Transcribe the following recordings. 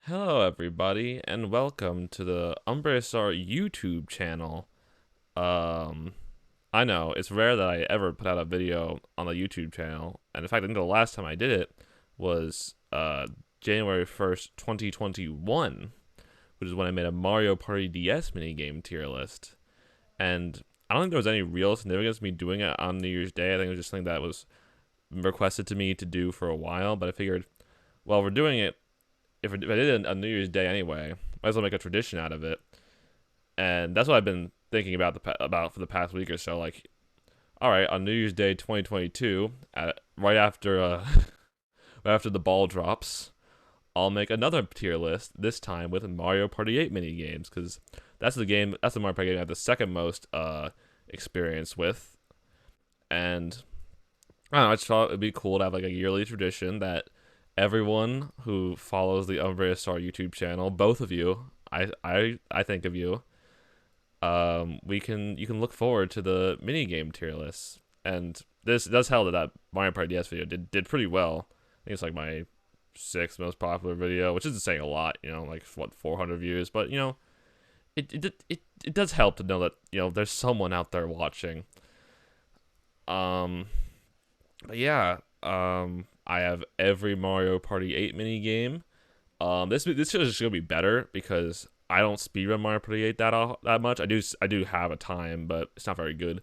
Hello, everybody, and welcome to the Umbre YouTube channel. Um, I know it's rare that I ever put out a video on the YouTube channel, and in fact, I think the last time I did it was January 1st, 2021, which is when I made a Mario Party DS minigame tier list. And I don't think there was any real significance to me doing it on New Year's Day. I think it was just something that was requested to me to do for a while, but I figured, well, we're doing it if I did it on New Year's Day anyway, might as well make a tradition out of it. And that's what I've been thinking about about for the past week or so. Like, all right, on New Year's Day 2022, right after right after the ball drops, I'll make another tier list. This time with Mario Party 8 mini games, because that's the Mario Party game I have the second most experience with. And I don't know, I just thought it'd be cool to have like a yearly tradition that everyone who follows the Umbre YouTube channel, both of you, I think of you. You can look forward to the mini game tier list, and this does help that Mario Party DS video did pretty well. I think it's like my sixth most popular video, which isn't saying a lot, like what 400 views, but it does help to know that there's someone out there watching. Um, but yeah, I have every Mario Party 8 mini game. This is just gonna be better because I don't speedrun Mario Party 8 that much. I do have a time, but it's not very good.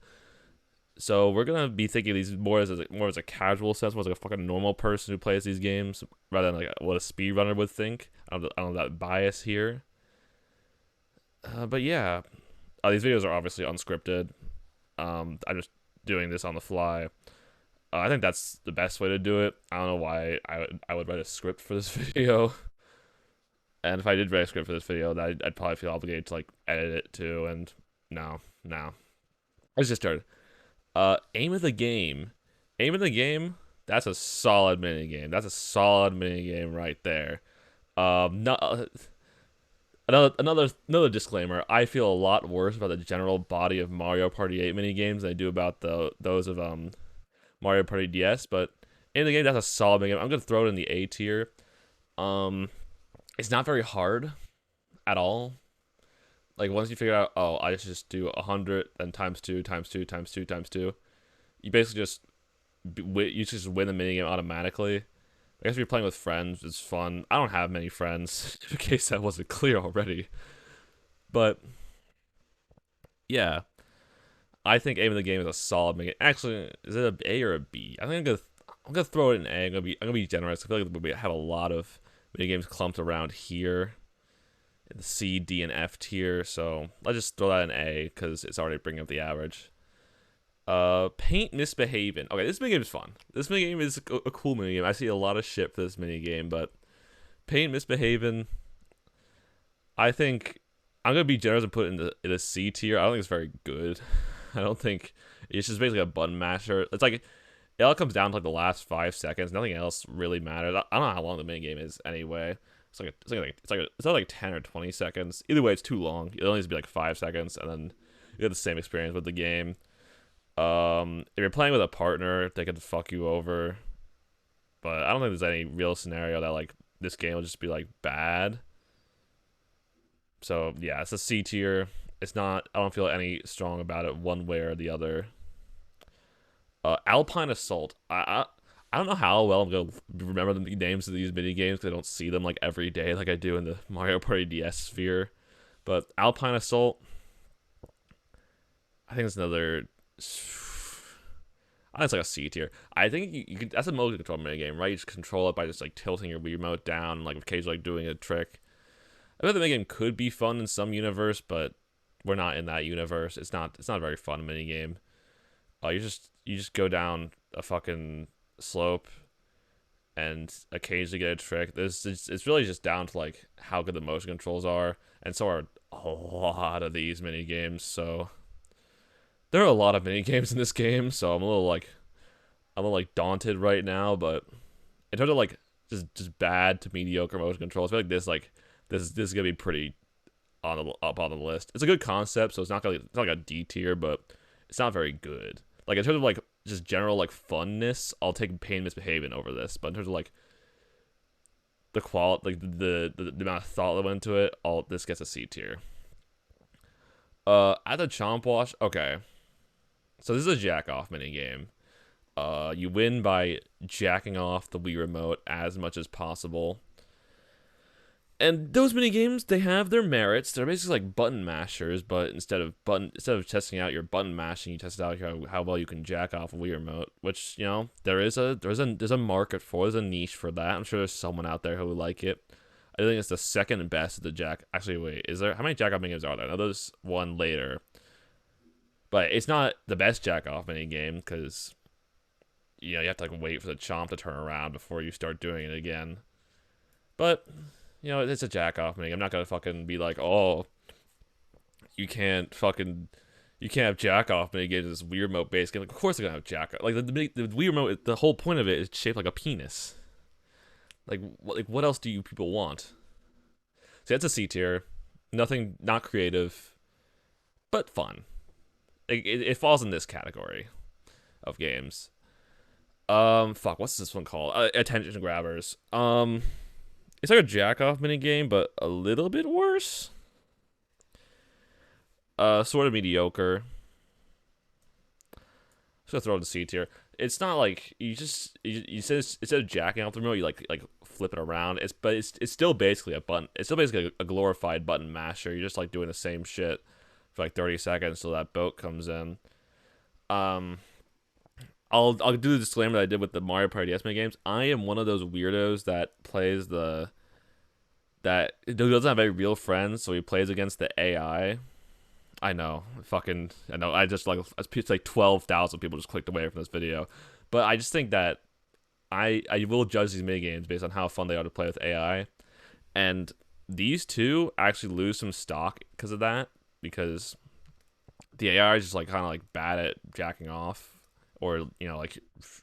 So we're gonna be thinking of these more as a casual sense, more as like a fucking normal person who plays these games, rather than like what a speedrunner would think. I don't have that bias here. But yeah, these videos are obviously unscripted. I'm just doing this on the fly. I think that's the best way to do it. I don't know why I would write a script for this video. And if I did write a script for this video, I'd probably feel obligated to like edit it too. And no. Let's just start. Aim of the game. Aim of the game. That's a solid mini game. That's a solid mini game right there. No, another disclaimer. I feel a lot worse about the general body of Mario Party 8 mini games than I do about those of Mario Party DS. But in the game, that's a solid mini game. I'm gonna throw it in the A tier. It's not very hard at all. Like once you figure out, oh, I just do 100, then times two, times two, times two, times two. You basically just win the minigame automatically. I guess if you're playing with friends, it's fun. I don't have many friends, in case that wasn't clear already. But yeah, I think aim of the game is a solid minigame. Actually, is it an A or a B? I think I'm gonna throw it in A. I'm gonna be generous. I feel like we have a lot of mini games clumped around here in the C, D, and F tier, so let's just throw that in A because it's already bringing up the average. Paint Misbehaving. Okay, this minigame is fun. This minigame is a cool minigame. I see a lot of shit for this minigame, but Paint Misbehaving, I think I'm gonna be generous and put it in a C tier. I don't think it's very good. I don't think it's just basically a button masher. It's like it all comes down to like the last 5 seconds. Nothing else really matters. I don't know how long the minigame is anyway. It's not like 10 or 20 seconds. Either way, it's too long. It only needs to be like 5 seconds, and then you get the same experience with the game. If you're playing with a partner, they could fuck you over. But I don't think there's any real scenario that like this game will just be like bad. So yeah, it's a C tier. It's not. I don't feel any strong about it one way or the other. Alpine Assault. I don't know how well I'm gonna remember the names of these mini games because I don't see them like every day like I do in the Mario Party DS sphere. But Alpine Assault, I think it's another. I think it's like a C tier. I think you can. That's a motion control mini game, right? You just control it by just like tilting your Wii remote down, and, like occasionally like, doing a trick. I bet the mini game could be fun in some universe, but we're not in that universe. It's not a very fun mini game. You just go down a fucking slope and occasionally get a trick. It's really just down to like how good the motion controls are, and so are a lot of these mini games. So there are a lot of mini games in this game, so I'm a little daunted right now. But in terms of like just bad to mediocre motion controls, I feel like this is gonna be pretty up on the list. It's a good concept, so it's not like a D tier, but it's not very good. Like in terms of like just general like funness, I'll take Pain Misbehaving over this. But in terms of like the quality, like the amount of thought that went into it, all this gets a C tier. At the Chomp Wash, okay. So this is a jack off mini game. You win by jacking off the Wii remote as much as possible. And those mini games, they have their merits. They're basically like button mashers, but instead of testing out your button mashing, you test out how well you can jack off a Wii remote. Which, you know, there's a market for. There's a niche for that. I'm sure there's someone out there who would like it. I think it's the second best of the jack. Actually, wait, is there how many jack off mini games are there? I know there's one later, but it's not the best jack off mini game because you know you have to like wait for the chomp to turn around before you start doing it again. But you know, it's a jack off mini. I'm not gonna fucking be like, oh, you can't have jack off mini games. This Wii remote based game. Like, of course they're gonna have jack off. Like the Wii remote, the whole point of it is shaped like a penis. Like what else do you people want? So that's a C tier. Nothing, not creative, but fun. It falls in this category of games. Fuck, what's this one called? Attention grabbers. It's like a jack-off minigame, but a little bit worse. Sort of mediocre. Just gonna throw it in the C tier. It's not like you instead of jacking off the remote, you like flip it around. It's still basically a button. It's still basically a glorified button masher. You're just like doing the same shit for like 30 seconds till that boat comes in. I'll do the disclaimer that I did with the Mario Party DS mini games. I am one of those weirdos that plays that doesn't have any real friends, so he plays against the AI. I know. I just it's like 12,000 people just clicked away from this video. But I just think that I will judge these mini games based on how fun they are to play with AI. And these two actually lose some stock because of that, because the AI is just like kind of like bad at jacking off, or you know, like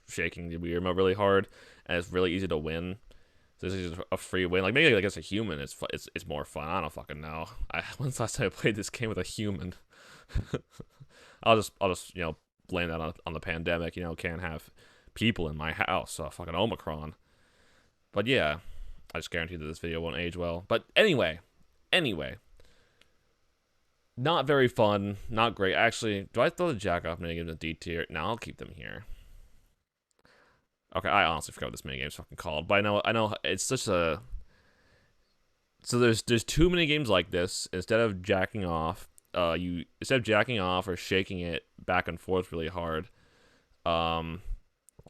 shaking the Wii remote really hard, and it's really easy to win. So this is just a free win. Like maybe against a human, it's more fun. I don't fucking know. When's the last time I played this game with a human? I'll just you know blame that on the pandemic. You know, can't have people in my house. So fucking Omicron. But yeah, I just guarantee that this video won't age well. But anyway. Not very fun, not great. Actually, do I throw the jack-off minigames in D tier? No, I'll keep them here. Okay, I honestly forgot what this minigame's fucking called, but I know it's such a... So there's two minigames like this. Instead of jacking off, instead of jacking off or shaking it back and forth really hard, you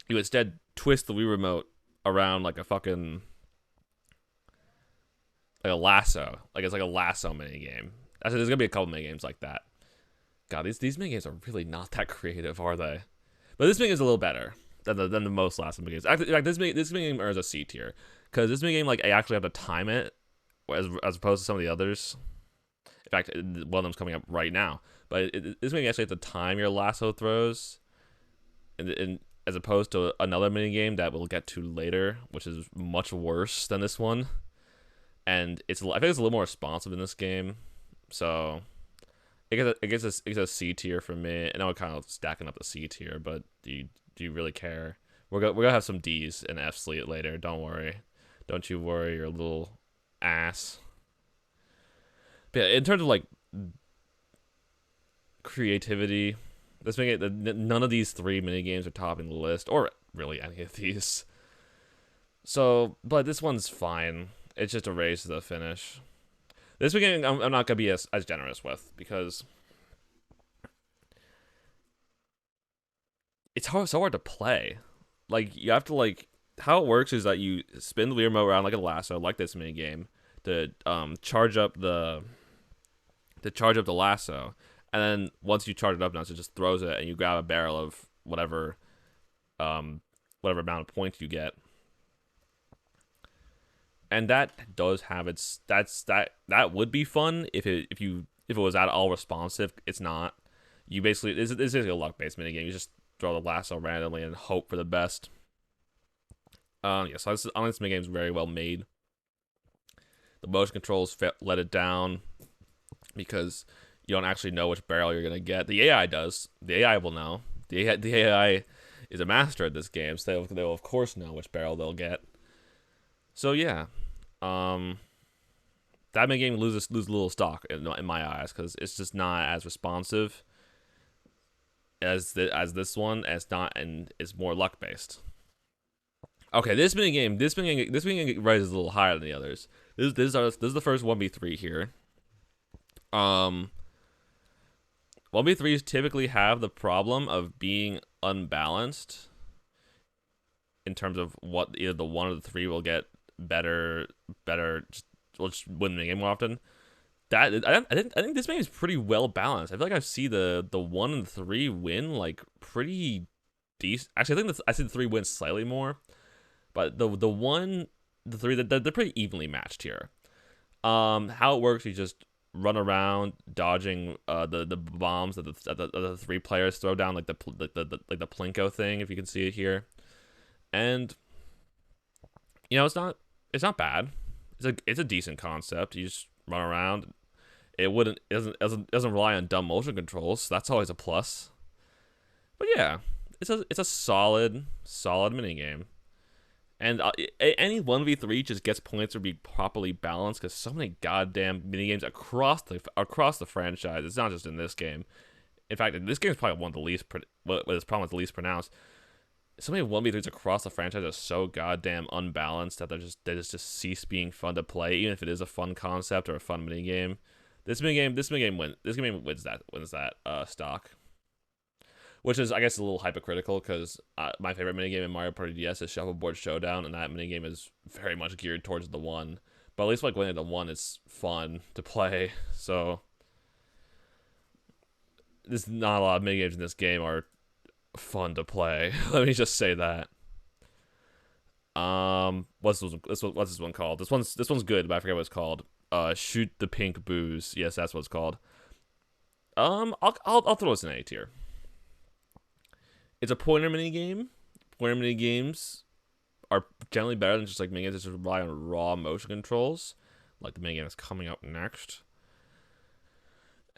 instead twist the Wii remote around like a fucking... like a lasso. Like it's like a lasso minigame. Actually, there's gonna be a couple minigames like that. God, these minigames are really not that creative, are they? But this minigame is a little better than the most last minigames. Actually, like this minigame earns a C tier because this minigame, like, I actually have to time it, as opposed to some of the others. In fact, one of them's coming up right now. But this minigame actually have to time your lasso throws, and as opposed to another minigame that we'll get to later, which is much worse than this one. And I think it's a little more responsive in this game. So it gets a C tier for me. I know we're kind of stacking up the C tier, but do you really care? We're gonna have some D's and F's later. Don't worry, don't you worry, your little ass. But yeah, in terms of like creativity, none of these three mini games are topping the list, or really any of these. So, but this one's fine. It's just a race to the finish. This weekend, I'm not going to be as generous with, because it's so hard to play. Like, you have to, like, how it works is that you spin the Wii remote around like a lasso, like this mini game, to charge up the lasso, and then once you charge it up, now it just throws it, and you grab a barrel of whatever amount of points you get. And that does have that would be fun if it was at all responsive. It's not. You basically it's basically a luck based minigame. You just throw the lasso randomly and hope for the best. So this minigame is very well made. The motion controls let it down because you don't actually know which barrel you're gonna get. The AI does. The AI will know. The AI is a master at this game, so they'll of course know which barrel they'll get. So yeah, that minigame loses a little stock in my eyes because it's just not as responsive as this one. As not, and it's more luck based. Okay, this minigame rises a little higher than the others. This is the first 1v3 here. 1v3s typically have the problem of being unbalanced in terms of what either the one or the three will get better. Will just win the game more often. I think this game is pretty well balanced. I feel like I see the 1 and the 3 win like pretty decent. Actually, I think I see the 3 win slightly more, but the 1, the 3, they're pretty evenly matched here. How it works, you just run around dodging the bombs that the 3 players throw down, like the plinko thing, if you can see it here. And you know, it's not bad. It's a decent concept. You just run around. It doesn't rely on dumb motion controls. So that's always a plus. But yeah, it's a solid minigame. And any 1v3 just gets points to be properly balanced because so many goddamn minigames across the franchise. It's not just in this game. In fact, this game is probably one of the least what is probably the least pronounced. So many 1v3s across the franchise are so goddamn unbalanced that they just cease being fun to play, even if it is a fun concept or a fun minigame. This minigame wins that stock. Which is, I guess, a little hypocritical because my favorite minigame in Mario Party DS is Shuffleboard Showdown, and that minigame is very much geared towards the 1. But at least like winning the 1 is fun to play. So there's not a lot of minigames in this game are fun to play. Let me just say that. What's this one called? This one's good, but I forget what it's called. Shoot the Pink Booze. Yes, that's what it's called. I'll throw this in A tier. It's a pointer minigame. Pointer minigames are generally better than just like minigames that just rely on raw motion controls, like the minigame that's coming up next.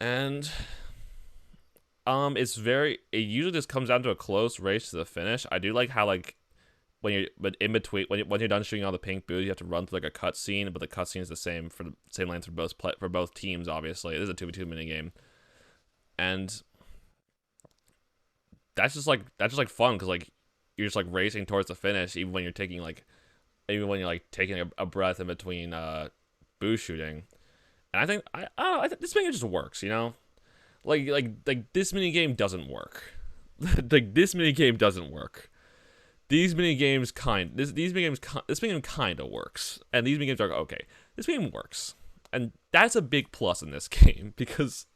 And it usually just comes down to a close race to the finish. I do like how like when you're done shooting all the pink booze, you have to run through like a cutscene, but the cutscene is the same for the same length for both teams. Obviously, it is a 2v2 minigame, and that's just like fun because like you're just like racing towards the finish, even when you're taking taking a breath in between booze shooting. And I think I think this minigame just works, you know. Like this minigame doesn't work. Like this minigame doesn't work. This minigame kind of works, and these minigames are okay. This game works, and that's a big plus in this game because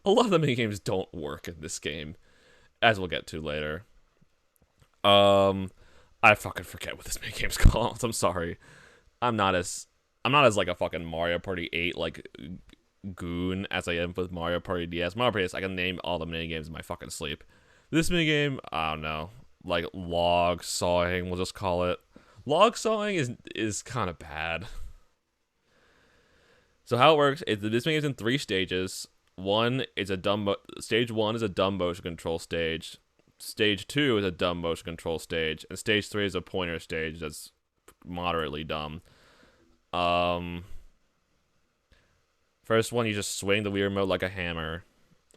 a lot of the minigames don't work in this game, as we'll get to later. I fucking forget what this minigame's called. I'm sorry. I'm not as like a fucking Mario Party 8 like goon as I am with Mario Party DS. Mario Party DS, I can name all the minigames in my fucking sleep. This minigame, I don't know. Like log sawing, we'll just call it. Log sawing is kind of bad. So how it works is that this minigame is in 3 stages. Stage 1 is a dumb motion control stage. Stage 2 is a dumb motion control stage, and stage 3 is a pointer stage that's moderately dumb. First one, you just swing the Wii remote like a hammer.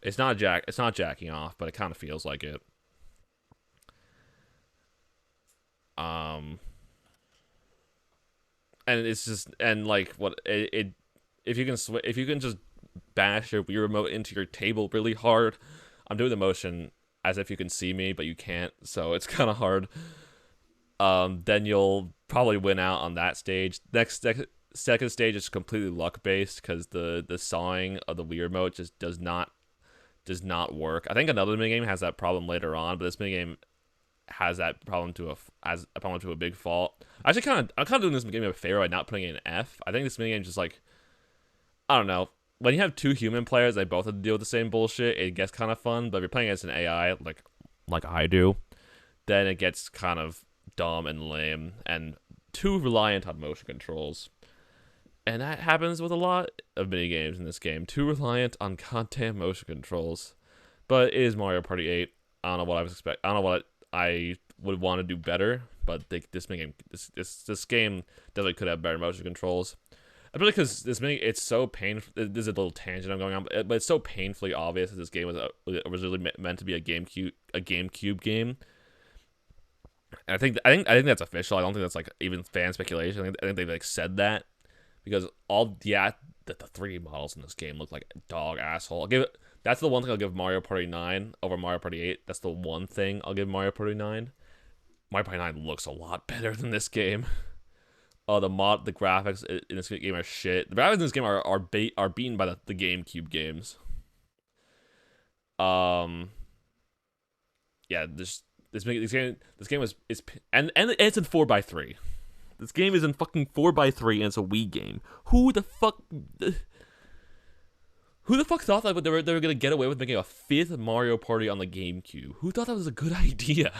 It's not jacking off, but it kind of feels like it. And it's just like what it if you can just bash your Wii remote into your table really hard. I'm doing the motion as if you can see me, but you can't, so it's kind of hard. Then you'll probably win out on that stage. Second stage is completely luck based because the sawing of the Wii remote just does not work. I think another minigame has that problem later on, but this minigame has that problem to a big fault. I'm kind of doing this minigame a favor by not putting it in F. I think this minigame just like, I don't know. When you have 2 human players, they both have to deal with the same bullshit. It gets kind of fun, but if you're playing against an AI like I do, then it gets kind of dumb and lame and too reliant on motion controls. And that happens with a lot of minigames in this game. Too reliant on goddamn motion controls. But it is Mario Party 8. I don't know what I was expecting. I don't know what I would want to do better, but this game definitely could have better motion controls. Especially because it's so painful. There's a little tangent I'm going on, but it's so painfully obvious that this game was originally meant to be a GameCube game. And I think that's official. I don't think that's like even fan speculation. I think they've like said that because the 3D models in this game look like a dog asshole. That's the one thing I'll give Mario Party 9 over Mario Party 8. That's the one thing I'll give Mario Party 9. Mario Party 9 looks a lot better than this game. The graphics in this game are shit. The graphics in this game are beaten by the GameCube games. Yeah, this game is and it's in 4x3. This game is in fucking 4x3 and it's a Wii game. Who the fuck thought that they were gonna get away with making a 5th Mario Party on the GameCube? Who thought that was a good idea?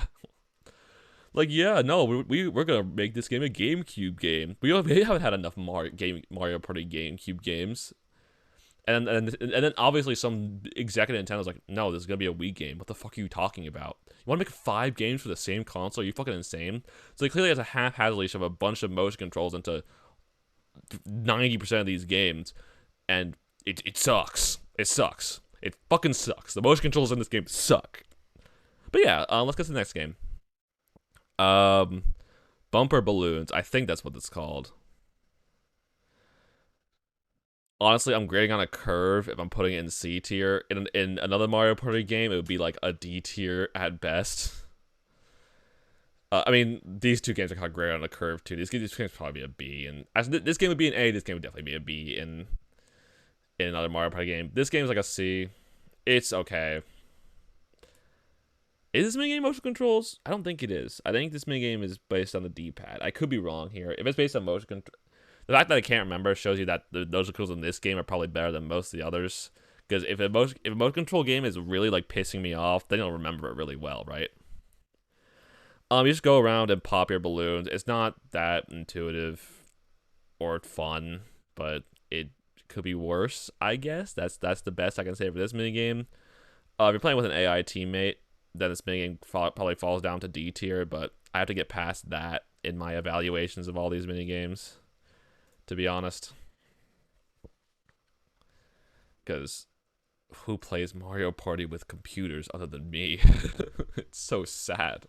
Like, yeah, no, we're gonna make this game a GameCube game. We haven't had enough Mario Party GameCube games. And then obviously some executive Nintendo's like, no, this is gonna be a Wii game. What the fuck are you talking about? You want to make 5 games for the same console? Are you fucking insane? So they clearly has a haphazardly shove a bunch of motion controls into 90% of these games, and it sucks. It sucks. It fucking sucks. The motion controls in this game suck. But yeah, let's get to the next game. Bumper balloons. I think that's what it's called. Honestly, I'm grading on a curve if I'm putting it in C tier. In another Mario Party game, it would be like a D tier at best. I mean, these two games are kind of graded on a curve too. These games would probably be a B, and this game would be an A. This game would definitely be a B in another Mario Party game. This game is like a C. It's okay. Is this minigame motion controls? I don't think it is. I think this minigame is based on the D-pad. I could be wrong here. If it's based on motion control, the fact that I can't remember shows you that the motion controls in this game are probably better than most of the others. Because if a motion control game is really like pissing me off, then you'll remember it really well, right? You just go around and pop your balloons. It's not that intuitive or fun, but it could be worse, I guess. That's the best I can say for this minigame. If you're playing with an AI teammate, then this minigame probably falls down to D tier, but I have to get past that in my evaluations of all these minigames, to be honest. Because who plays Mario Party with computers other than me? It's so sad.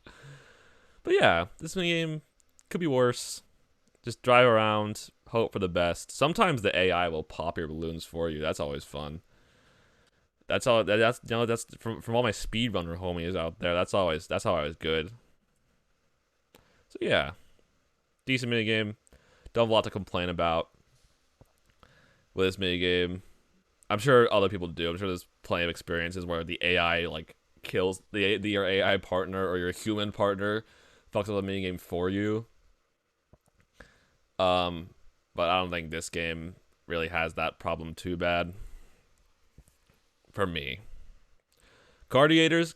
But yeah, this minigame could be worse. Just drive around, hope for the best. Sometimes the AI will pop your balloons for you. That's always fun. That's all. That's from all my speedrunner homies out there. That's always good. So yeah, decent minigame. Don't have a lot to complain about with this minigame. I'm sure other people do. I'm sure there's plenty of experiences where the AI like kills your AI partner or your human partner, fucks up the minigame for you. But I don't think this game really has that problem too bad. For me. Cardiators,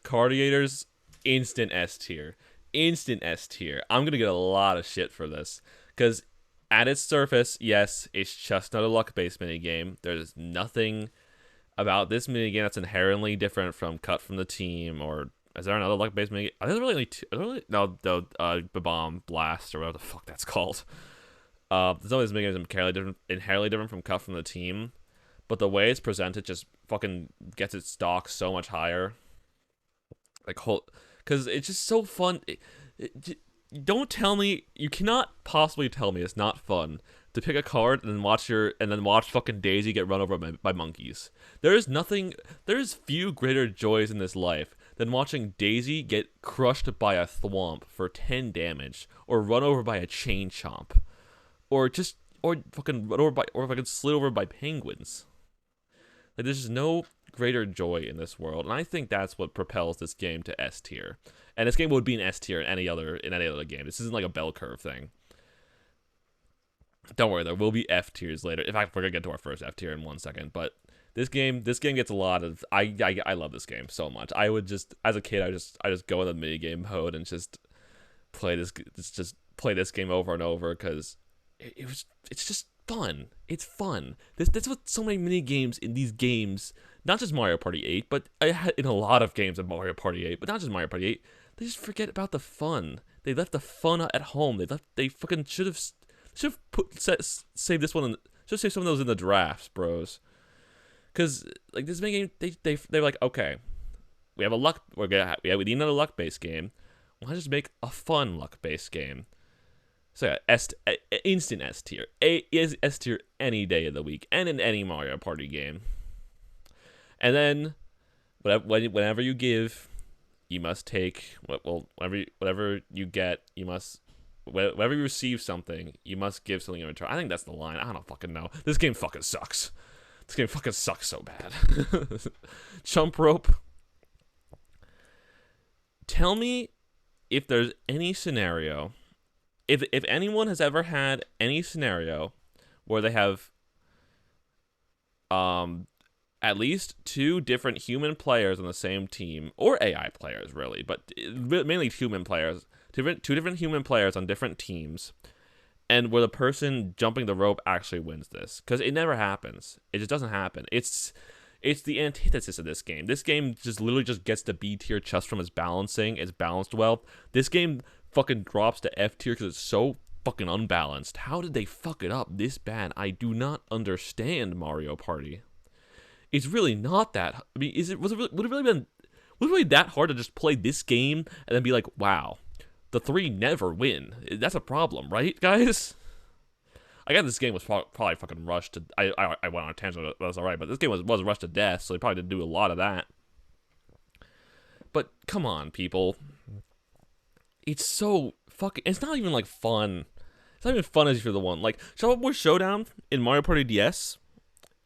instant S tier. Instant S tier. I'm going to get a lot of shit for this. Because at its surface, yes, it's just another luck-based minigame. There's nothing about this minigame that's inherently different from Cut from the Team, or is there another luck-based minigame? Are there really no, Bomb Blast, or whatever the fuck that's called. There's always minigames inherently different from Cut from the Team. But the way it's presented just fucking gets its stock so much higher. Like, because it's just so fun. Don't tell me, you cannot possibly tell me it's not fun to pick a card and then watch fucking Daisy get run over by monkeys. There is few greater joys in this life than watching Daisy get crushed by a thwomp for 10 damage, or run over by a chain chomp, or fucking run over by, or fucking slid over by penguins. Like, there's just no greater joy in this world, and I think that's what propels this game to S tier. And this game would be an S tier in any other game. This isn't like a bell curve thing. Don't worry, there will be F tiers later. In fact, we're gonna get to our first F tier in 1 second. But this game gets a lot of. I love this game so much. I would just, as a kid, I just go in the minigame mode and just play this game over and over, because it's just fun. It's fun. That's what so many mini games in these games, not just Mario Party 8, but in a lot of games of Mario Party 8, but not just Mario Party 8. They just forget about the fun. They left the fun at home. They fucking should have saved this one. Should save some of those in the drafts, bros. Because like this game, they're like, okay, we need another luck based game. Why not just make a fun luck based game? So yeah, instant S tier. Is S tier any day of the week and in any Mario Party game. And then whenever you give, you must take whatever you get, you must whenever you receive something, you must give something in return. I think that's the line. I don't fucking know. This game fucking sucks. This game fucking sucks so bad. Jump rope. Tell me if there's any scenario, if anyone has ever had any scenario where they have at least 2 different human players on the same team, or AI players really, but mainly human players, two different human players on different teams, and where the person jumping the rope actually wins this, because it never happens. It just doesn't happen. It's the antithesis of this game. This game just literally just gets the B tier just from its balancing. It's balanced well. This game fucking drops to F tier because it's so fucking unbalanced. How did they fuck it up this bad? I do not understand Mario Party. It's really not that. I mean, would it really that hard to just play this game and then be like, wow, the 3 never win? That's a problem, right, guys? I guess this game was probably fucking rushed to. I went on a tangent, but that's alright. But this game was rushed to death, so they probably didn't do a lot of that. But come on, people. It's so fucking. It's not even like fun. It's not even fun as if you're the one. Like Shuffle Boy Showdown in Mario Party DS.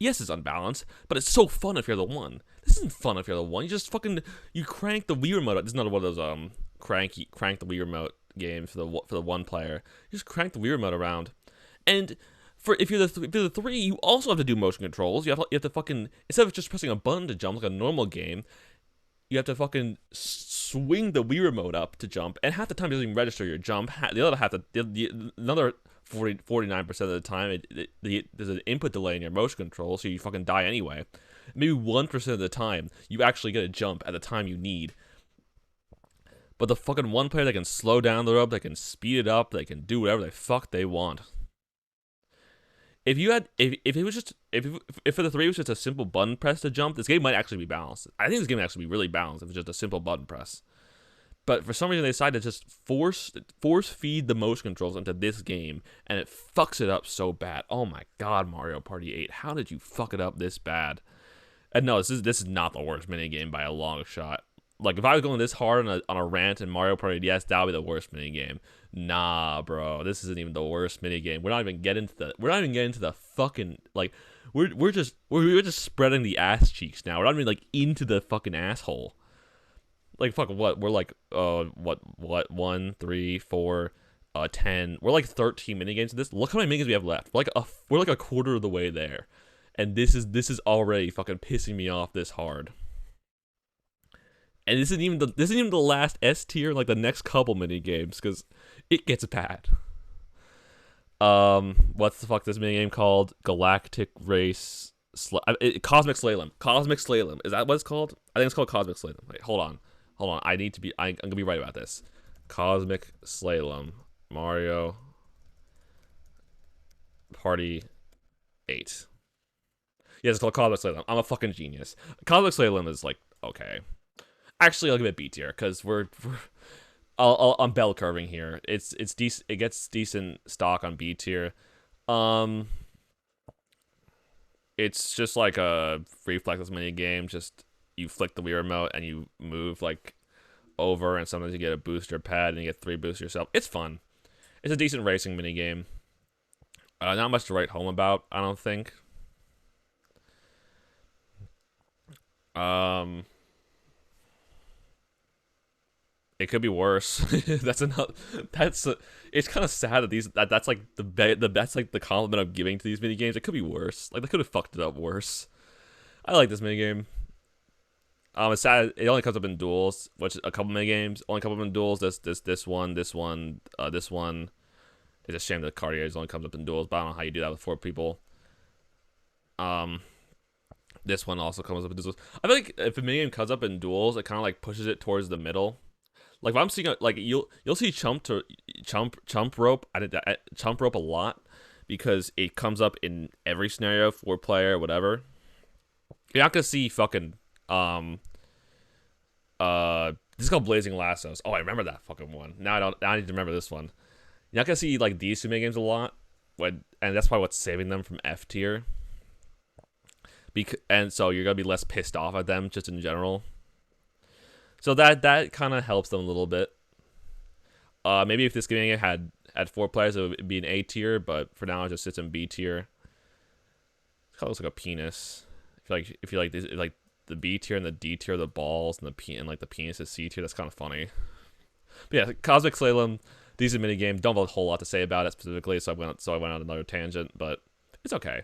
Yes, it's unbalanced, but it's so fun if you're the one. This isn't fun if you're the one. You just fucking crank the Wii remote. This is not one of those crank the Wii remote games for the one player. You just crank the Wii remote around. And if you're the 3, you also have to do motion controls. You have to fucking, instead of just pressing a button to jump like a normal game, you have to fucking swing the Wii remote up to jump. And half the time it doesn't even register your jump. The other half, another 49% of the time, there's an input delay in your motion control, so you fucking die anyway. Maybe 1% of the time, you actually get a jump at the time you need. But the fucking one player that can slow down the rope, they can speed it up, they can do whatever the fuck they want. If for the 3 it was just a simple button press to jump, this game might actually be balanced. I think this game would actually be really balanced if it's just a simple button press. But for some reason they decided to just force feed the motion controls into this game, and it fucks it up so bad. Oh my god, Mario Party 8, how did you fuck it up this bad? And no, this is not the worst minigame by a long shot. Like, if I was going this hard on a rant in Mario Party DS, that would be the worst minigame. Nah, bro, this isn't even the worst minigame. We're not even getting to the fucking, like, we're just spreading the ass cheeks now. We're not even like into the fucking asshole. Like, fuck what? We're like, what? 1, 3, 4, 10. We're like 13 minigames of this. Look how many minigames we have left. We're like a quarter of the way there, and this is already fucking pissing me off this hard. And this isn't even the last S tier, like the next couple mini games, because it gets bad. What's the fuck this mini game called? Galactic Race, Cosmic Slalom. Cosmic Slalom. Is that what it's called? I think it's called Cosmic Slalom. Wait, hold on. I'm gonna be right about this. Cosmic Slalom, Mario Party 8. Yeah, it's called Cosmic Slalom. I'm a fucking genius. Cosmic Slalom is like, okay. Actually, I'll give it B tier because I'm bell curving here. It's decent. It gets decent stock on B tier. It's just like a reflexes mini game. Just you flick the Wii remote and you move like over, and sometimes you get a booster pad and you get 3 boosts yourself. It's fun. It's a decent racing mini game. Not much to write home about, I don't think. It could be worse. It's kind of sad that that's like that's like the compliment I'm giving to these mini games. It could be worse. Like, they could have fucked it up worse. I like this mini game. It's sad it only comes up in duels, which a couple mini games only come up in duels. This one. It's a shame that Cartier's only comes up in duels, but I don't know how you do that with 4 people. This one also comes up in duels. I feel like if a mini game comes up in duels, it kind of like pushes it towards the middle. Like if I'm seeing like you'll see chump rope. I did that chump rope a lot because it comes up in every scenario, 4-player, whatever. You're not gonna see fucking um this is called Blazing Lassos. Oh, I remember that fucking one. Now I don't. Now I need to remember this one. You're not gonna see like these two mini games a lot, and that's probably what's saving them from F tier. And so you're gonna be less pissed off at them just in general. So that kind of helps them a little bit. Maybe if this game had 4 players, it would be an A tier, but for now it just sits in B tier. It kind of looks like a penis. If you like this, like the B tier and the D tier, the balls, and the penis is C tier. That's kind of funny. But yeah, Cosmic Slalom, decent minigame. Don't have a whole lot to say about it specifically, so I went on another tangent, but it's okay.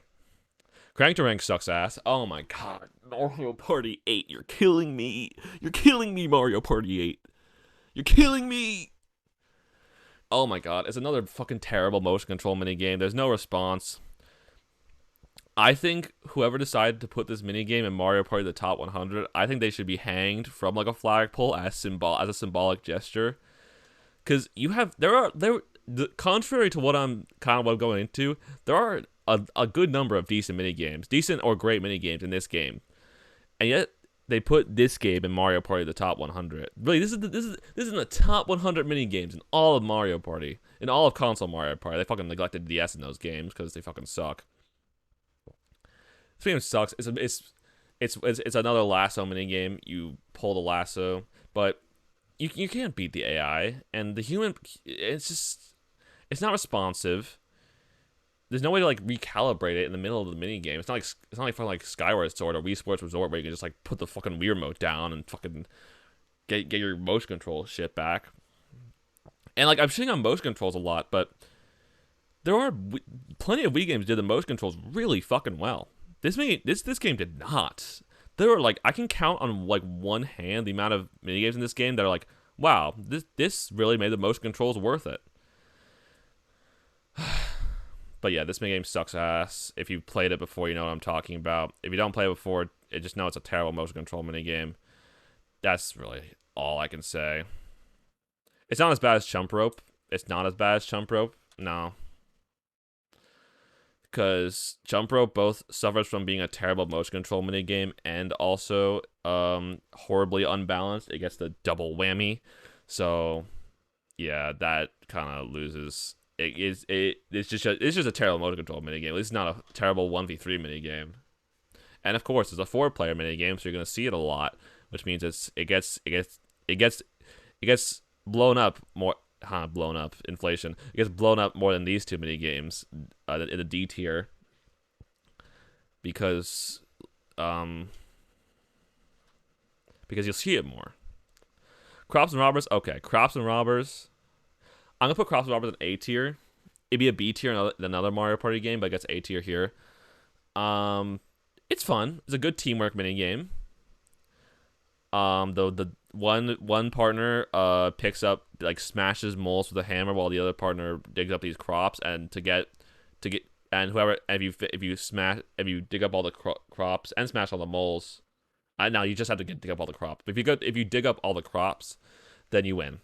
Crank to Rank sucks ass. Oh my god, Mario Party 8, you're killing me. You're killing me, Mario Party 8. You're killing me. Oh my god, it's another fucking terrible motion control minigame. There's no response. I think whoever decided to put this minigame in Mario Party the top 100, I think they should be hanged from like a flagpole as a symbolic gesture. Because contrary to what I'm going into, there are a good number of decent minigames, decent or great minigames in this game, and yet they put this game in Mario Party the top 100. Really, this is in the top 100 minigames in all of Mario Party, in all of console Mario Party. They fucking neglected DS in those games because they fucking suck. This game sucks. It's another lasso minigame. You pull the lasso, but you can't beat the AI, and the human. It's not responsive. There's no way to like recalibrate it in the middle of the mini game. It's not like for like Skyward Sword or Wii Sports Resort where you can just like put the fucking Wii remote down and fucking get your motion control shit back. And like I'm shitting on motion controls a lot, but there are plenty of Wii games did the motion controls really fucking well. This game did not. There were like I can count on like one hand the amount of mini games in this game that are like, wow, this really made the motion controls worth it. But yeah, this minigame sucks ass. If you've played it before, you know what I'm talking about. If you don't play it before, just know it's a terrible motion control minigame. That's really all I can say. It's not as bad as Chump Rope. It's not as bad as Chump Rope. No. Because Chump Rope both suffers from being a terrible motion control minigame and also horribly unbalanced. It gets the double whammy. So, yeah, that kind of loses. It's just a terrible motor control minigame. It's not a terrible 1v3 minigame. And of course, it's a 4-player minigame, so you're gonna see it a lot, which means it gets blown up more. Blown up inflation. It gets blown up more than these two minigames in the D tier because you'll see it more. Crops and Robbers. Okay, Crops and Robbers. I'm gonna put Crops and Robbers in A tier. It'd be a B tier in another Mario Party game, but it gets A tier here. It's fun. It's a good teamwork minigame. The one partner picks up smashes moles with a hammer while the other partner digs up these crops, and if you dig up all the crops and smash all the moles, now you just have to dig up all the crops. But if you dig up all the crops, then you win.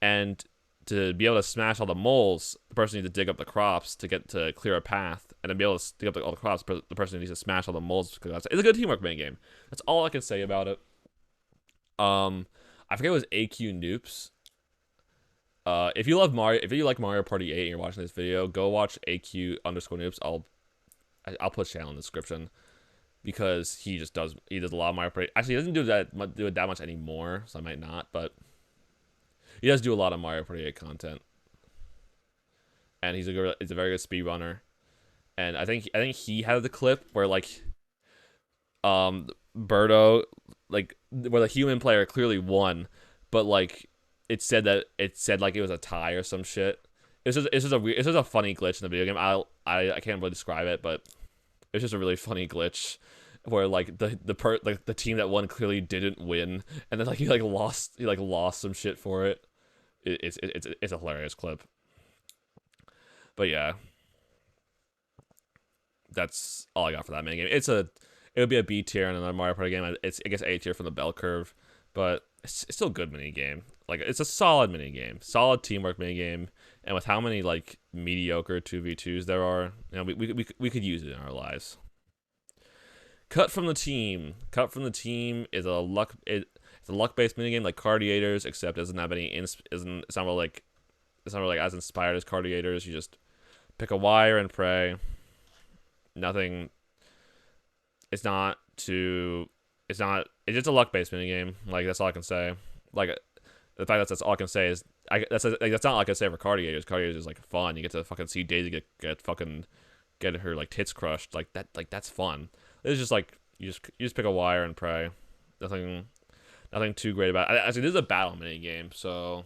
And to be able to smash all the moles, the person needs to dig up the crops to clear a path, and to be able to dig up all the crops, the person needs to smash all the moles. It's a good teamwork minigame. That's all I can say about it. I forget it was AQ Noops. If you like Mario Party 8 and you're watching this video, go watch AQ_Noops. I'll put his channel in the description because he does a lot of Mario Party. Actually, he doesn't do it that much anymore, so I might not, but he does do a lot of Mario Party 8 content. And he's a very good speedrunner. And I think he had the clip where Birdo, where the human player clearly won, but it said it was a tie or some shit. It's just a funny glitch in the video game. I can't really describe it, but it's just a really funny glitch where the team that won clearly didn't win, and then he lost some shit for it. It's a hilarious clip. But yeah, that's all I got for that minigame. It would be a B tier in another Mario Party game. It gets A tier from the bell curve, but it's still a good minigame. Like it's a solid mini game, solid teamwork mini game, and with how many like mediocre 2v2s there are, you know, we could use it in our lives. Cut from the team. Cut from the team is it's a luck based minigame like Cardiators, except it doesn't have any it's not really like as inspired as Cardiators. You just pick a wire and pray. Nothing. It's not too. It's not. It's just a luck based minigame. Like that's all I can say. Like the fact that that's all I can say is that's not all I can say for Cardiators. Cardiators is like fun. You get to fucking see Daisy get her like tits crushed. Like that's fun. It's just like you just pick a wire and pray. Nothing too great about it. Actually, this is a battle mini game, so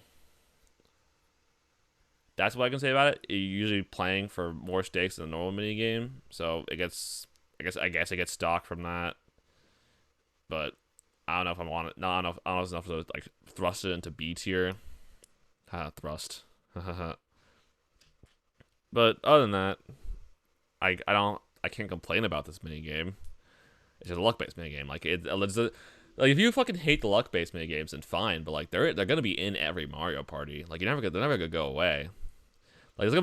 that's what I can say about it. You're usually playing for more stakes than a normal mini game, so it gets I guess it gets stock from that. But I don't know if I want it. No, I don't know if it's enough to like thrust it into B tier. Thrust. But other than that, I can't complain about this mini game. It's just a luck based mini game. Like like if you fucking hate the luck based mini games, then fine. But like they're gonna be in every Mario Party. Like they're never gonna go away. Like there's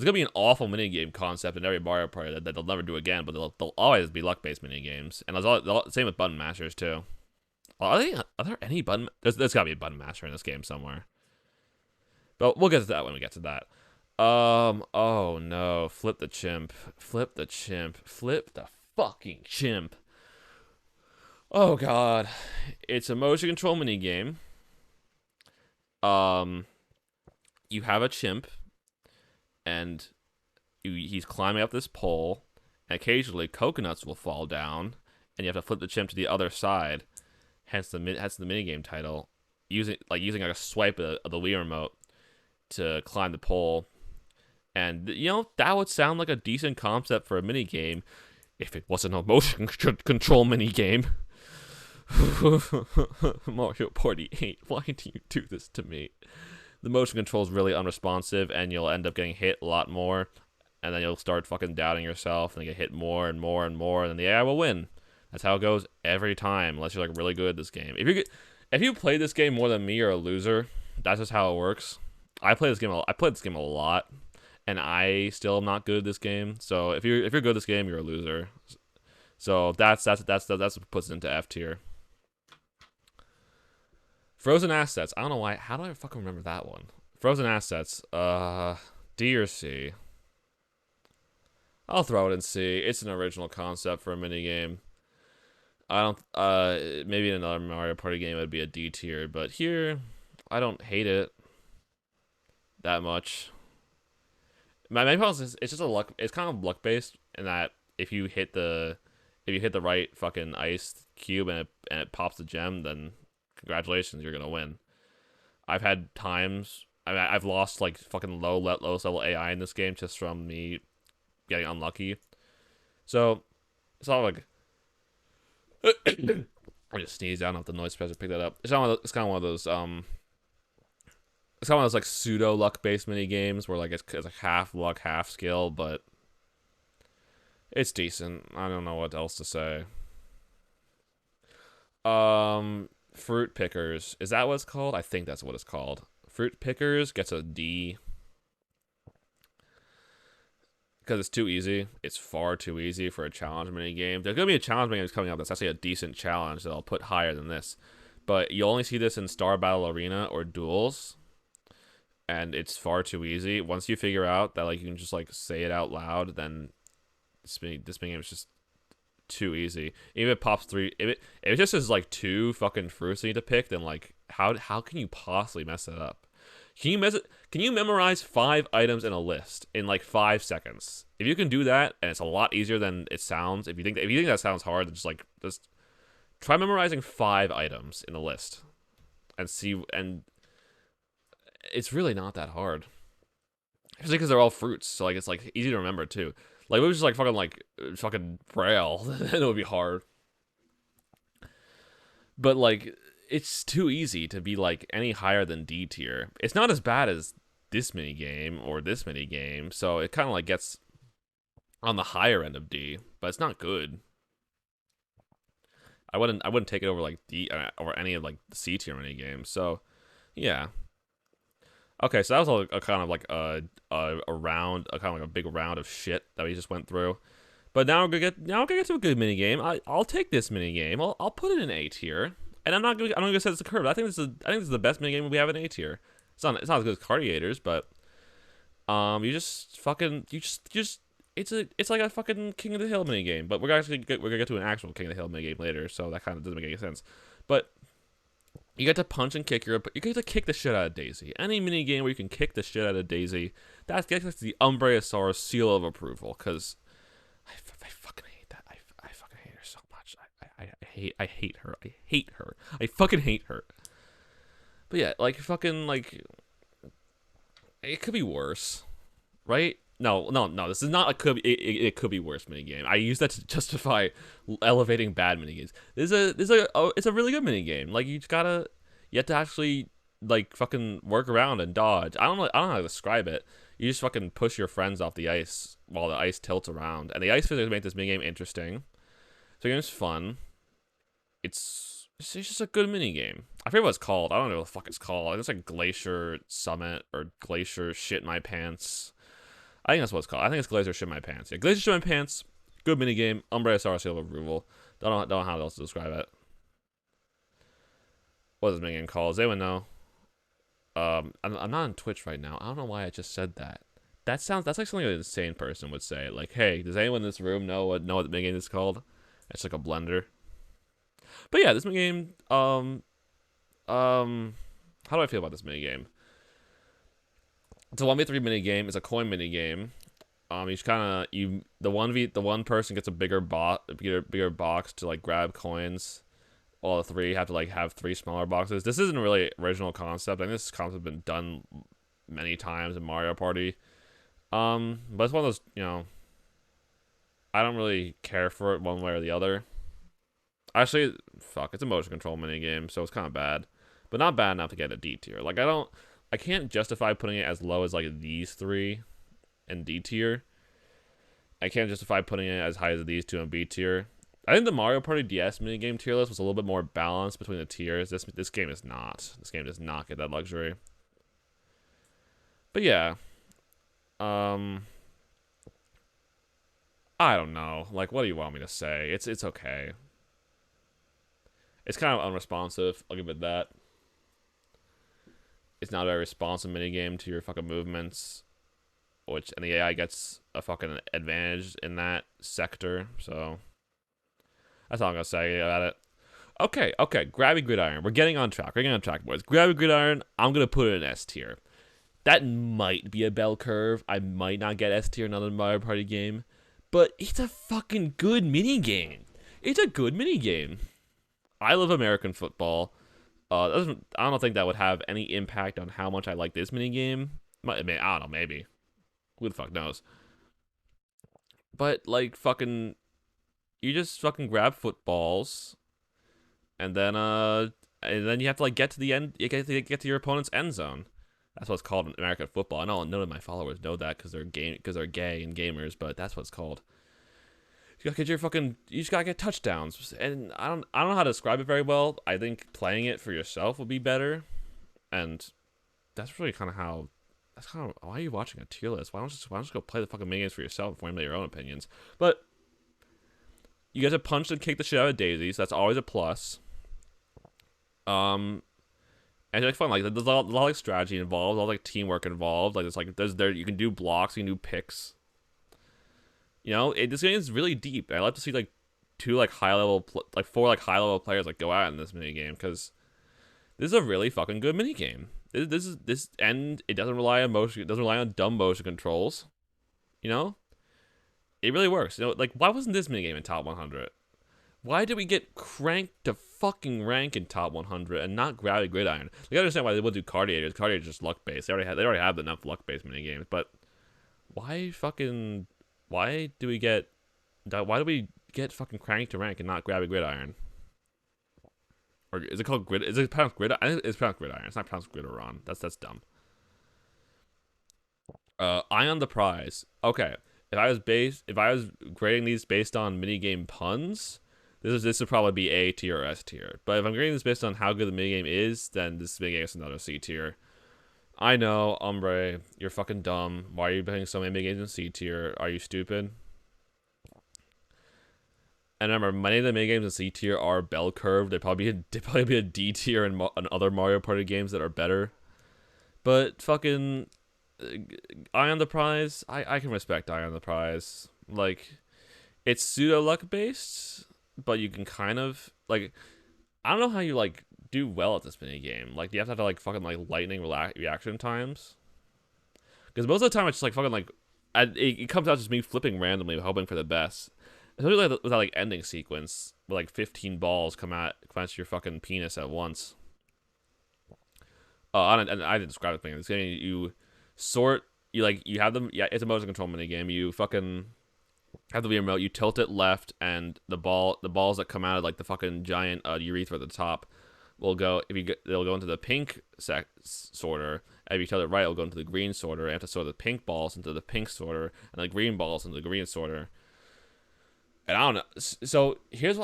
gonna be an awful mini game concept in every Mario Party that they'll never do again. But they'll always be luck based mini games. And same with button mashers too. Are there any button? There's gotta be a button masher in this game somewhere. But we'll get to that when we get to that. Oh no, flip the chimp. Flip the chimp. Flip the fucking chimp. Oh god. It's a motion control mini game. You have a chimp and he's climbing up this pole, and occasionally coconuts will fall down and you have to flip the chimp to the other side. Hence the minigame title. Using like a swipe of the Wii remote to climb the pole. And, you know, that would sound like a decent concept for a minigame if it wasn't a motion control minigame. Mario Party 8, why do you do this to me? The motion control is really unresponsive, and you'll end up getting hit a lot more. And then you'll start fucking doubting yourself, and you get hit more and more and more, and then the AI will win. That's how it goes every time, unless you're like really good at this game. If you play this game more than me, you're a loser. That's just how it works. I played this game a lot, and I still am not good at this game. So if you're good at this game, you're a loser. So that's what puts it into F tier. Frozen Assets. I don't know why. How do I fucking remember that one? Frozen Assets. D or C? I'll throw it in C. It's an original concept for a minigame. I don't. Maybe in another Mario Party game it would be a D tier, but here I don't hate it that much. My main problem is it's just a luck. It's kind of luck based in that if you hit the right fucking ice cube and it pops the gem, then congratulations, you're gonna win. I've had times. I've lost like fucking lowest level AI in this game just from me getting unlucky. So it's all like I just sneezed. I don't know if the noise suppressor picked that up. It's kind of one of those like pseudo luck based mini games where like it's like half luck, half skill, but it's decent. I don't know what else to say. Fruit Pickers. Is that what it's called? I think that's what it's called. Fruit Pickers gets a D. Because it's too easy. It's far too easy for a challenge mini game. There's going to be a challenge mini game coming up that's actually a decent challenge that I'll put higher than this. But you only see this in Star Battle Arena or Duels. And it's far too easy. Once you figure out that like you can just like say it out loud, then this mini game is just too easy. Even if it pops 3, if it just is like 2 fucking fruits you need to pick, then like how can you possibly mess that up? Can you memorize 5 items in a list in like 5 seconds? If you can do that, and it's a lot easier than it sounds. If you think that sounds hard, then just try memorizing 5 items in a list and see. And it's really not that hard, especially because they're all fruits. So like it's like easy to remember too. Like if it was just fucking braille, then it would be hard. But like it's too easy to be like any higher than D tier. It's not as bad as this mini game or this mini game, so it kind of like gets on the higher end of D, but it's not good. I wouldn't take it over like D or any of like the C tier mini games. So Yeah. Okay, so that was a kind of like a round, a kind of like a big round of shit that we just went through. But now we're gonna get to a good mini game. I'll take this mini game. I'll put it in A tier. And I'm not gonna say it's a curve. I think this is the best mini game we have in A tier. It's not as good as Cardiators, but you just fucking you just it's like a fucking King of the Hill mini game. But we're gonna get to an actual King of the Hill mini game later, so that kind of doesn't make any sense. But you get to punch and kick you get to kick the shit out of Daisy. Any mini game where you can kick the shit out of Daisy, that's the Umbre seal of approval. Because I fucking hate that. I fucking hate her so much. I hate her. I hate her. I fucking hate her. But yeah, like fucking like it could be worse, right? No. This is not a could be, it could be worse minigame. I use that to justify elevating bad minigames. It's a really good minigame. Like you have to actually like fucking work around and dodge. I don't know how to describe it. You just fucking push your friends off the ice while the ice tilts around, and the ice physics make this minigame interesting. So the game's fun. It's just a good mini game. I forget what it's called. I don't know what the fuck it's called. It's like Glacier Summit or Glacier Shit My Pants. I think that's what it's called. I think it's Glacier Shit My Pants. Yeah, Glacier Shit My Pants. Good mini game. Umbre seal of approval. Don't know how else to describe it. What is this mini game called? Does anyone know? I'm not on Twitch right now. I don't know why I just said that. That's like something an insane person would say. Like, hey, does anyone in this room know what the mini game is called? It's like a blender. But yeah, this minigame, how do I feel about this minigame? It's a 1v3 minigame. It's a coin minigame. The one person gets a bigger box to like grab coins. All the three have to like have three smaller boxes. This isn't a really original concept. I think this concept has been done many times in Mario Party. But it's one of those, I don't really care for it one way or the other. Actually, fuck, it's a motion control minigame, so it's kind of bad. But not bad enough to get a D tier. Like, I can't justify putting it as low as, like, these three in D tier. I can't justify putting it as high as these two in B tier. I think the Mario Party DS minigame tier list was a little bit more balanced between the tiers. This game is not. This game does not get that luxury. But yeah. I don't know. Like, what do you want me to say? It's okay. It's kind of unresponsive. I'll give it that. It's not a very responsive minigame to your fucking movements, and the AI gets a fucking advantage in that sector. So that's all I'm gonna say about it. Okay. Grabby Gridiron. We're getting on track. Boys. Grabby Gridiron. I'm gonna put it in S tier. That might be a bell curve. I might not get S tier in another Mario Party game, but it's a fucking good minigame. It's a good minigame. I love American football. I don't think that would have any impact on how much I like this minigame. I don't know, maybe. Who the fuck knows? But, like, fucking... You just fucking grab footballs, and then you have to, like, get to the end... You get to your opponent's end zone. That's what's called in American football. I know none of my followers know that because they're gay and gamers, but that's what it's called. You just gotta get touchdowns, and I don't know how to describe it very well. I think playing it for yourself would be better, and that's really kind of why are you watching a tier list? Why don't you just go play the fucking minigames for yourself and formulate your own opinions? But you get to punch and kick the shit out of Daisy, so that's always a plus. And it's like fun. Like there's a lot like strategy involved, a lot like teamwork involved. Like you can do blocks, you can do picks. This game is really deep. I like to see like four high level players like go out in this mini game because this is a really fucking good mini game. And it doesn't rely on motion. It doesn't rely on dumb motion controls. It really works. Like why wasn't this mini game in top 100? Why did we get cranked to fucking rank in top 100 and not Grabby Gridiron? Like, I understand why they would do Cardiators. Cardiators just luck based. They already have enough luck based mini games. But why do we get fucking cranked to rank and not Grabby Gridiron? Or is it called Grid? Is it pronounced Grid? I think it's pronounced Gridiron. It's not pronounced Gridiron. That's dumb. Eye on the prize. Okay, if I was grading these based on minigame puns, This would probably be A tier or S tier. But if I'm grading this based on how good the minigame is, then this minigame is another C tier. I know, Umbre, you're fucking dumb. Why are you putting so many minigames in C tier? Are you stupid? And remember, many of the minigames in C tier are bell curved. They'd probably be a D tier in other Mario Party games that are better. But fucking Eye on the Prize, I can respect Eye on the Prize. Like, it's pseudo luck based, but you can kind of like, I don't know how you like do well at this mini game. Like, you have to have like fucking like lightning reaction times, because most of the time it's just like fucking like, it comes out just me flipping randomly, hoping for the best. Especially like with that like ending sequence where like 15 balls come out your fucking penis at once. And I didn't describe it. This game, you sort, you have them. Yeah, it's a motion control mini game. You fucking have the remote. You tilt it left, and the balls that come out of like the fucking giant urethra at the top will go. They'll go into the pink sorter. And if you tilt it right, it'll go into the green sorter. You have to sort the pink balls into the pink sorter, and the green balls into the green sorter. And I don't know. So here's the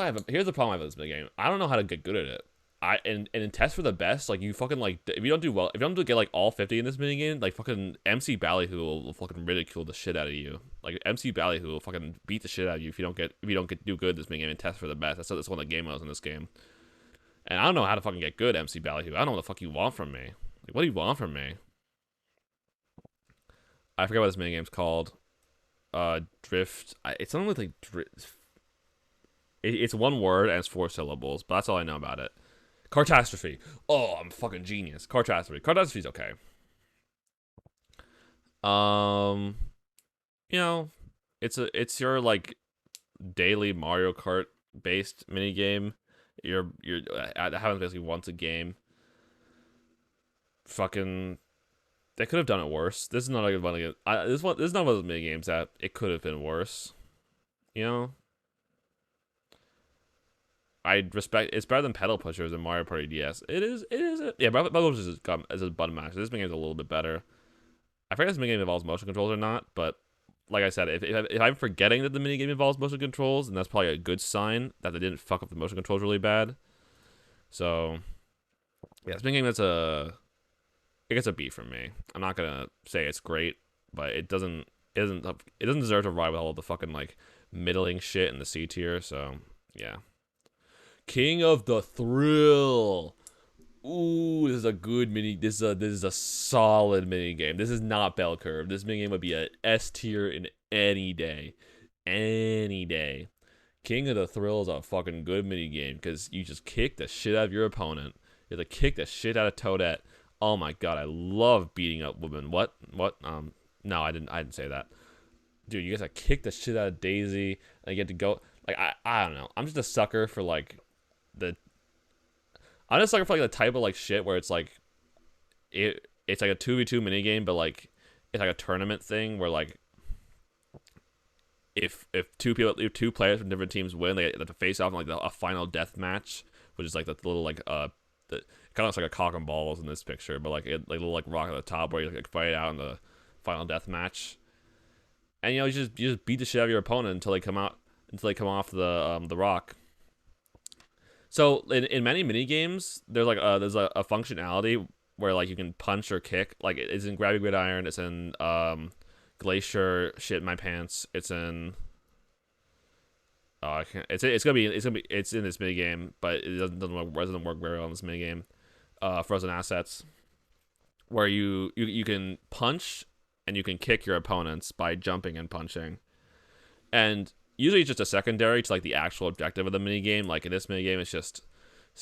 problem I have with this mini game. I don't know how to get good at it. And in test for the best, like you fucking like if you don't do well, if you don't get like all 50 in this minigame, like fucking MC Ballyhoo will fucking ridicule the shit out of you. Like MC Ballyhoo will fucking beat the shit out of you if you don't do good at this minigame and test for the best. That's one of the game modes in this game. And I don't know how to fucking get good, MC Ballyhoo. I don't know what the fuck you want from me. Like, what do you want from me? I forget what this minigame's called. Drift. It's something with like drift. It's one word and it's 4 syllables, but that's all I know about it. Catastrophe. Oh, I'm a fucking genius. Catastrophe's okay. You know, it's your like daily Mario Kart based mini game. You're it happens basically once a game. Fucking, they could have done it worse. This is not a good one. This is not one of those mini games that it could have been worse. You know. I respect. It's better than Pedal Pushers and Mario Party DS. It is. Yeah, Pedal Pushers is a button mash. This game is a little bit better. I forget if this minigame involves motion controls or not, but like I said, if I'm forgetting that the minigame involves motion controls, then that's probably a good sign that they didn't fuck up the motion controls really bad. So yeah, this minigame it gets a B from me. I'm not gonna say it's great, but it doesn't deserve to ride with all of the fucking like middling shit in the C tier. So yeah. King of the Thrill. Ooh, this is a good this is a solid mini game. This is not bell curve. This mini game would be a S tier in any day. Any day. King of the Thrill is a fucking good mini game because you just kick the shit out of your opponent. You have to kick the shit out of Toadette. Oh my god, I love beating up women. What? No, I didn't say that. Dude, you guys kick the shit out of Daisy and you get to go like I don't know. I'm just a sucker for like I'm just looking for like the type of like shit where it's like it's like a 2v2 minigame, but like it's like a tournament thing where like if two players from different teams win, they have to face off in like a final death match, which is like the little like the kind of looks like a cock and balls in this picture, but like little like rock at the top where you like fight out in the final death match, and you know you just beat the shit out of your opponent until they come off the rock. So in many mini games, there's like there's a functionality where like you can punch or kick. Like it's in Grabby Gridiron, it's in Glacier, Shit My Pants. It's in I can't. It's in this mini game, but it doesn't work very well in this mini game. Frozen Assets, where you can punch and you can kick your opponents by jumping and punching, and usually it's just a secondary to like the actual objective of the mini game. Like in this mini game, it's just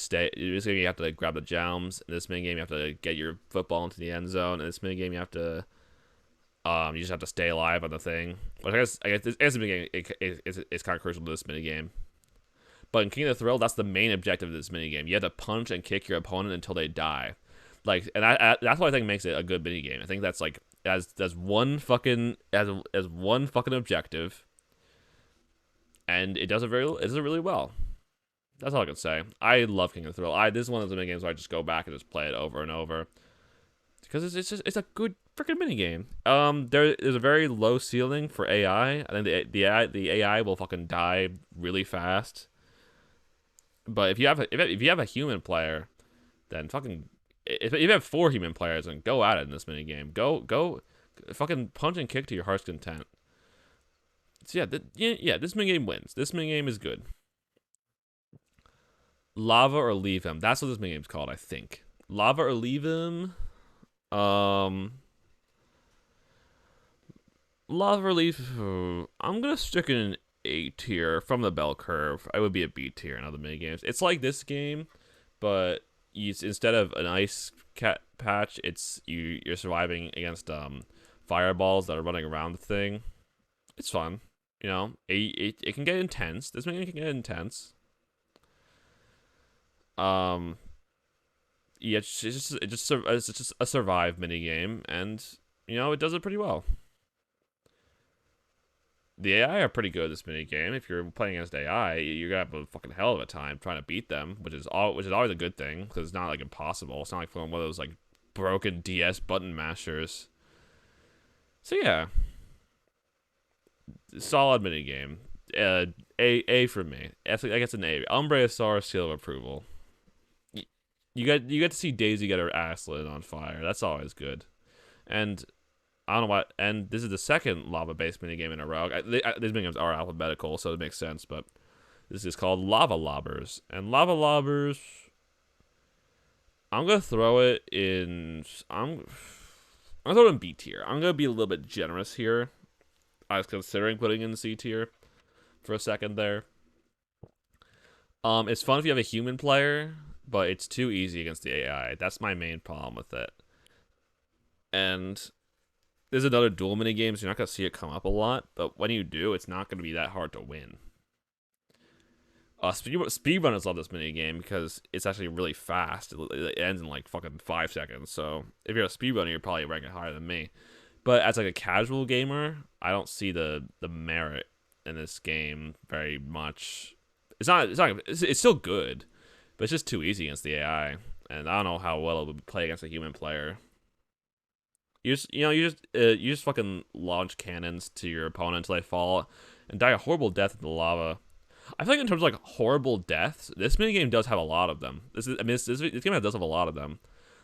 you have to like, grab the jams. In this mini game, you have to get your football into the end zone. In this mini game, you have to you just have to stay alive on the thing. Which I guess this mini game it's kind of crucial to this mini game. But in King of the Thrill, that's the main objective of this mini game. You have to punch and kick your opponent until they die. Like, and that's what I think makes it a good mini game. I think that's like as one fucking objective. And it does it really well. That's all I can say. I love King of the Thrill. This is one of those mini games where I just go back and just play it over and over because it's a good freaking mini game. There's a very low ceiling for AI. I think the AI will fucking die really fast. But if you have a human player, then fucking if you have 4 human players, then go at it in this mini game. Go, fucking punch and kick to your heart's content. So yeah, this mini game wins. This mini game is good. Lava or leave him. That's what this mini game's called, I think. Lava or leave him. Um, Lava or leave. I'm gonna stick in an A tier from the bell curve. I would be a B tier in other mini games. It's like this game, but instead of an ice cat patch, you're surviving against fireballs that are running around the thing. It's fun, you know. It can get intense. This mini game can get intense. Um, yeah, it's just a survive mini game, and you know it does it pretty well. The AI are pretty good at this mini game. If you're playing against AI, you're gonna have a fucking hell of a time trying to beat them, which is always a good thing because it's not like impossible. It's not like one of those like broken DS button mashers. So yeah, solid mini game. A for me. I guess an A. Umbre Star seal of approval. You get to see Daisy get her ass lit on fire. That's always good. And I don't know what. And this is the second lava-based minigame in a row. These minigames are alphabetical, so it makes sense. But this is called Lava Lobbers. And Lava Lobbers, I'm gonna throw it in. I'm gonna throw it in B tier. I'm gonna be a little bit generous here. I was considering putting in C tier for a second there. It's fun if you have a human player, but it's too easy against the AI. That's my main problem with it. And there's another duel mini games. You're not gonna see it come up a lot, but when you do, it's not gonna be that hard to win. Speedrunners love this mini game because it's actually really fast. It ends in like fucking 5 seconds. So if you're a speedrunner, you're probably ranking higher than me. But as like a casual gamer, I don't see the merit in this game very much. It's still good, but it's just too easy against the AI, and I don't know how well it would play against a human player. You just fucking launch cannons to your opponent until they fall and die a horrible death in the lava. I feel like in terms of like horrible deaths, this minigame does have a lot of them. This game does have a lot of them.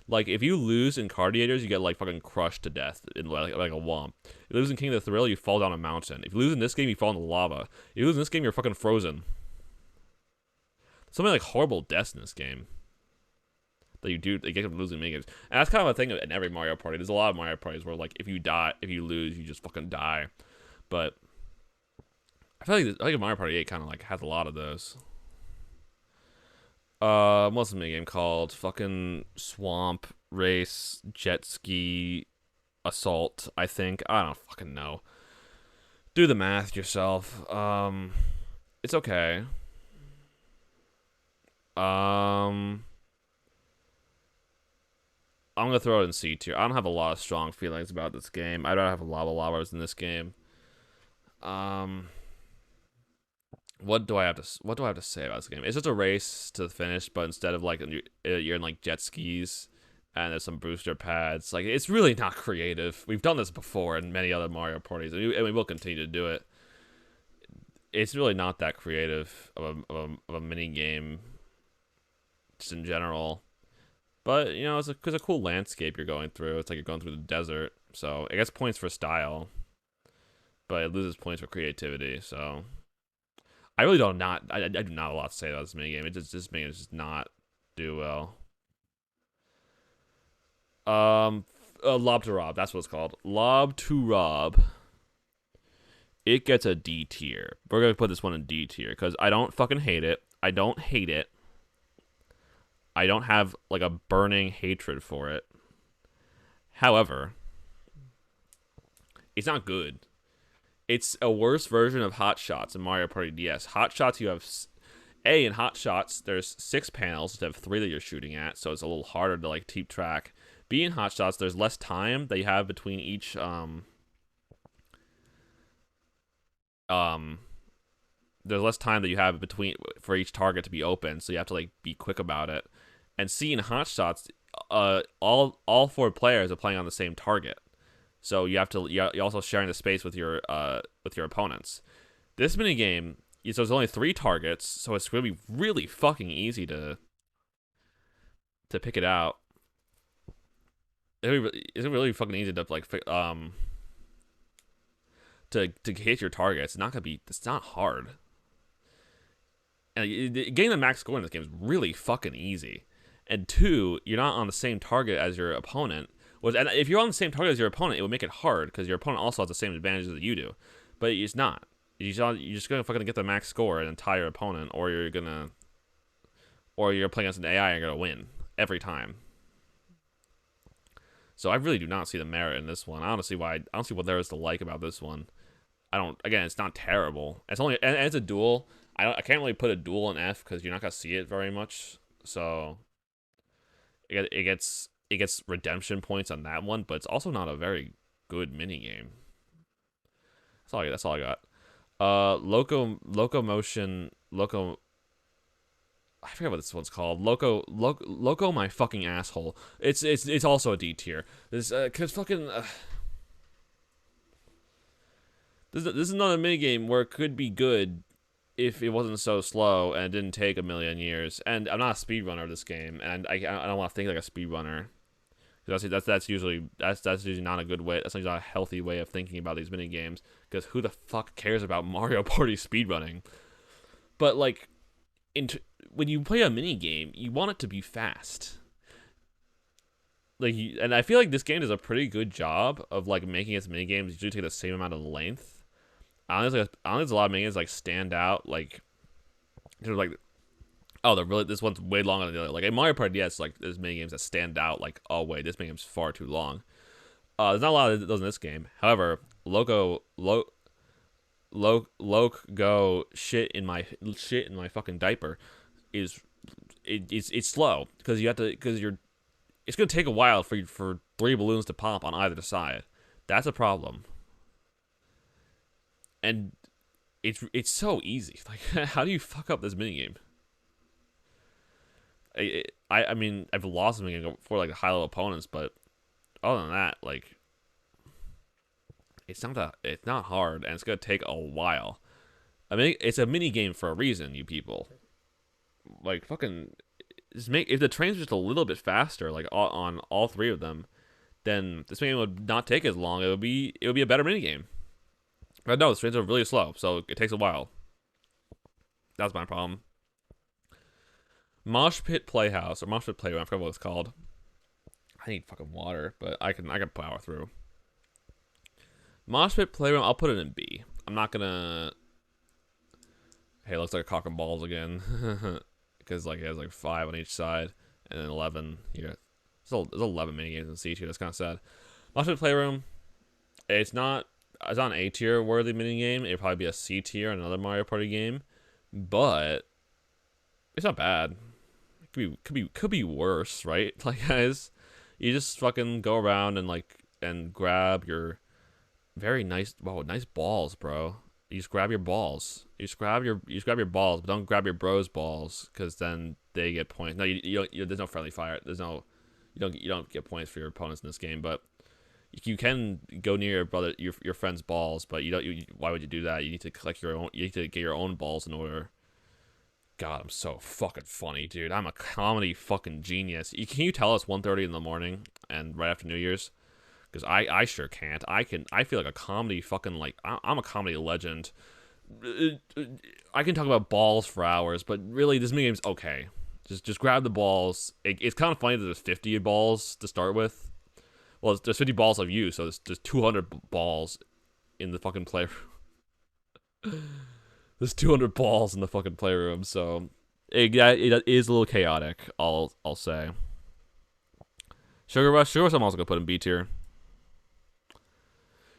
Like if you lose in Cardiators, you get like fucking crushed to death in like a womp. If you lose in King of the Thrill, you fall down a mountain. If you lose in this game, you fall in the lava. If you lose in this game, you're fucking frozen. Something like horrible deaths in this game that you do, they get from losing minigames. And that's kind of a thing in every Mario Party. There's a lot of Mario Parties where like if you lose, you just fucking die. But I feel like Mario Party 8 kind of like has a lot of those. What's the minigame called? Fucking Swamp Race Jet Ski Assault, I think. I don't fucking know. Do the math yourself. It's okay. I'm gonna throw it in C tier. I don't have a lot of strong feelings about this game. I'd rather have Lava Lavas in this game. What do I have to say about this game? It's just a race to the finish, but instead of like you're in like jet skis and there's some booster pads. Like it's really not creative. We've done this before in many other Mario parties, and we will continue to do it. It's really not that creative of a mini game, just in general. But you know, it's a cool landscape you're going through. It's like you're going through the desert, so it gets points for style, but it loses points for creativity. So I really don't not I do not have a lot to say about this minigame. This minigame does just not do well. Lob to Rob, that's what it's called. Lob to Rob. It gets a D tier. We're gonna put this one in D tier because I don't fucking hate it. I don't hate it. I don't have like a burning hatred for it. However, it's not good. It's a worse version of Hot Shots in Mario Party DS. Hot Shots, you have in Hot Shots, there's 6 panels instead of 3 that you're shooting at, so it's a little harder to like keep track. B in Hot Shots, there's less time that you have between each there's less time that you have between for each target to be open, so you have to like be quick about it. And C in Hot Shots, all 4 players are playing on the same target, so you're also sharing the space with your opponents. This minigame, so it's only 3 targets, so it's gonna be really fucking easy to pick it out. It's really fucking easy to like to hit your targets. It's not hard. And getting the max score in this game is really fucking easy. And 2, you're not on the same target as your opponent. And if you're on the same target as your opponent, it would make it hard because your opponent also has the same advantages that you do. But it's not. You're just gonna fucking get the max score and tie your opponent, or you're playing against an AI and you're gonna win every time. So I really do not see the merit in this one. I don't see what there is to like about this one. Again, it's not terrible. It's a duel. I can't really put a duel in F because you're not gonna see it very much. So it gets redemption points on that one, but it's also not a very good mini game. That's all I got. Locomotion. I forget what this one's called. Loco, my fucking asshole. It's also a D tier. This cause fucking. This is another minigame where it could be good if it wasn't so slow and it didn't take a million years. And I'm not a speedrunner of this game, and I don't want to think like a speedrunner. That's usually not a good way. That's not a healthy way of thinking about these mini games. Because who the fuck cares about Mario Party speedrunning? But like, when you play a mini game, you want it to be fast. Like, and I feel like this game does a pretty good job of like making its mini games usually take the same amount of length. I don't think there's a lot of mini games like stand out. Like, they're like, oh, this one's way longer than the other. Like in Mario Party DS, like there's mini games that stand out. Like, oh wait, this mini game's far too long. There's not a lot of those in this game. However, Loco go shit in my fucking diaper it's slow because it's gonna take a while for 3 balloons to pop on either side. That's a problem. And it's so easy. Like, how do you fuck up this minigame? I mean, I've lost them for like high level opponents, but other than that, like, it's not hard, and it's gonna take a while. I mean, it's a mini game for a reason, you people. Like, fucking, if the trains were just a little bit faster, like on all 3 of them, then this game would not take as long. It would be a better mini game. But no, the trains are really slow, so it takes a while. That's my problem. Mosh Pit Playhouse, or Mosh Pit Playroom, I forgot what it's called. I need fucking water, but I can power through. Mosh Pit Playroom, I'll put it in B. I'm not gonna... Hey, it looks like a cock and balls again. Because like it has like 5 on each side, and then 11 here. There's 11 minigames in C tier. That's kind of sad. Mosh Pit Playroom, it's not an A tier worthy minigame. It'd probably be a C tier in another Mario Party game, but it's not bad. It could be worse, right? Like, guys, you just fucking go around and grab your very nice balls, bro. You just grab your balls. You just grab your balls, but don't grab your bros' balls, because then they get points. No, you there's no friendly fire. You don't get points for your opponents in this game, but you can go near your friend's balls, but why would you do that? You need to collect your own. You need to get your own balls in order. God, I'm so fucking funny, dude. I'm a comedy fucking genius. Can you tell us 1:30 in the morning and right after New Year's? Because I sure can't. I feel like a comedy fucking, like, I'm a comedy legend. I can talk about balls for hours, but really, this minigame's okay. Just grab the balls. It's kind of funny that there's 50 balls to start with. Well, there's 50 balls of you, so there's 200 balls in the fucking playroom. There's 200 balls in the fucking playroom, so it is a little chaotic, I'll say. Sugar Rush, I'm also gonna put in B tier.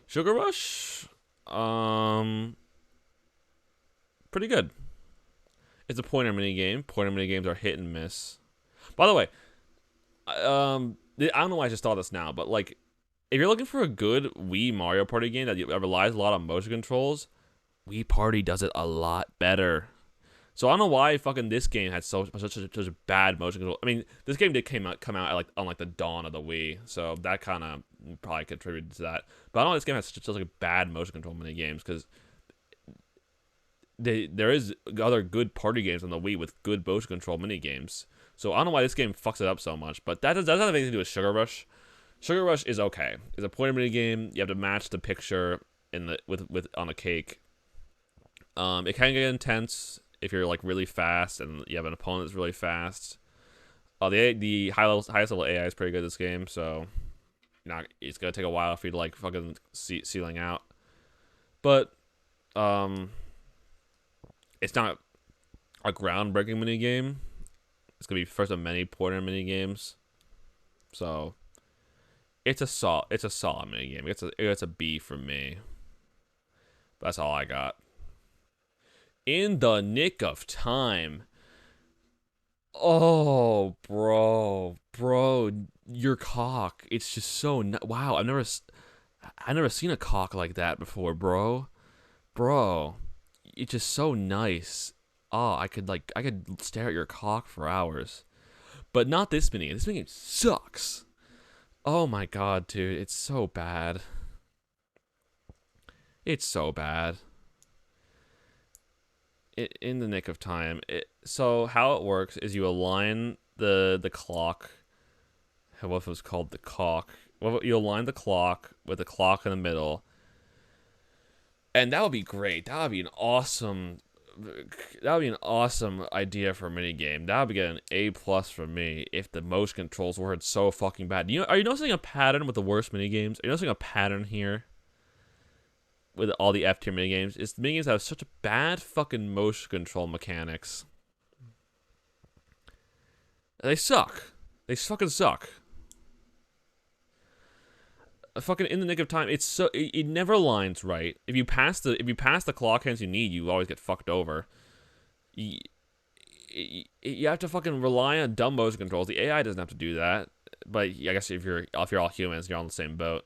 Sugar Rush, pretty good. It's a pointer minigame. Pointer minigames are hit and miss. By the way, I don't know why I just thought this now, but like, if you're looking for a good Wii Mario Party game that relies a lot on motion controls, Wii Party does it a lot better. So I don't know why fucking this game had such a bad motion control. I mean, this game did come out on the dawn of the Wii, so that kind of probably contributed to that. But I don't know why this game has such like bad motion control mini games, because there is other good party games on the Wii with good motion control mini games. So I don't know why this game fucks it up so much, but that doesn't have anything to do with Sugar Rush. Sugar Rush is okay. It's a pointer mini game. You have to match the picture in the with on a cake. It can get intense if you're like really fast and you have an opponent that's really fast. The highest level AI is pretty good this game, so it's gonna take a while for you to like fucking ceiling out. But it's not a groundbreaking mini game. It's gonna be first of many pointer mini games. So it's a solid mini game. It's a B from me. That's all I got. In the Nick of Time. Oh, bro, your cock. It's just so wow. I've never seen a cock like that before, bro. It's just so nice. Oh, I could stare at your cock for hours. But not this mini. This mini sucks. Oh my god, dude, it's so bad. It's so bad. In the Nick of Time. So how it works is you align the clock. What if it was called the cock? Well, you align the clock with the clock in the middle, and that would be great. That would be an awesome. That would be an awesome idea for a mini game. That would get an A+ from me if the motion controls weren't so fucking bad. Are you noticing a pattern with the worst mini games? Are you noticing a pattern here? With all the F tier minigames, is the minigames have such a bad fucking motion control mechanics. They suck. They fucking suck. Fucking In the Nick of Time, it never aligns right. If you pass the clock hands you need, you always get fucked over. You have to fucking rely on dumb motion controls. The AI doesn't have to do that, but I guess if you're all humans, you're on the same boat.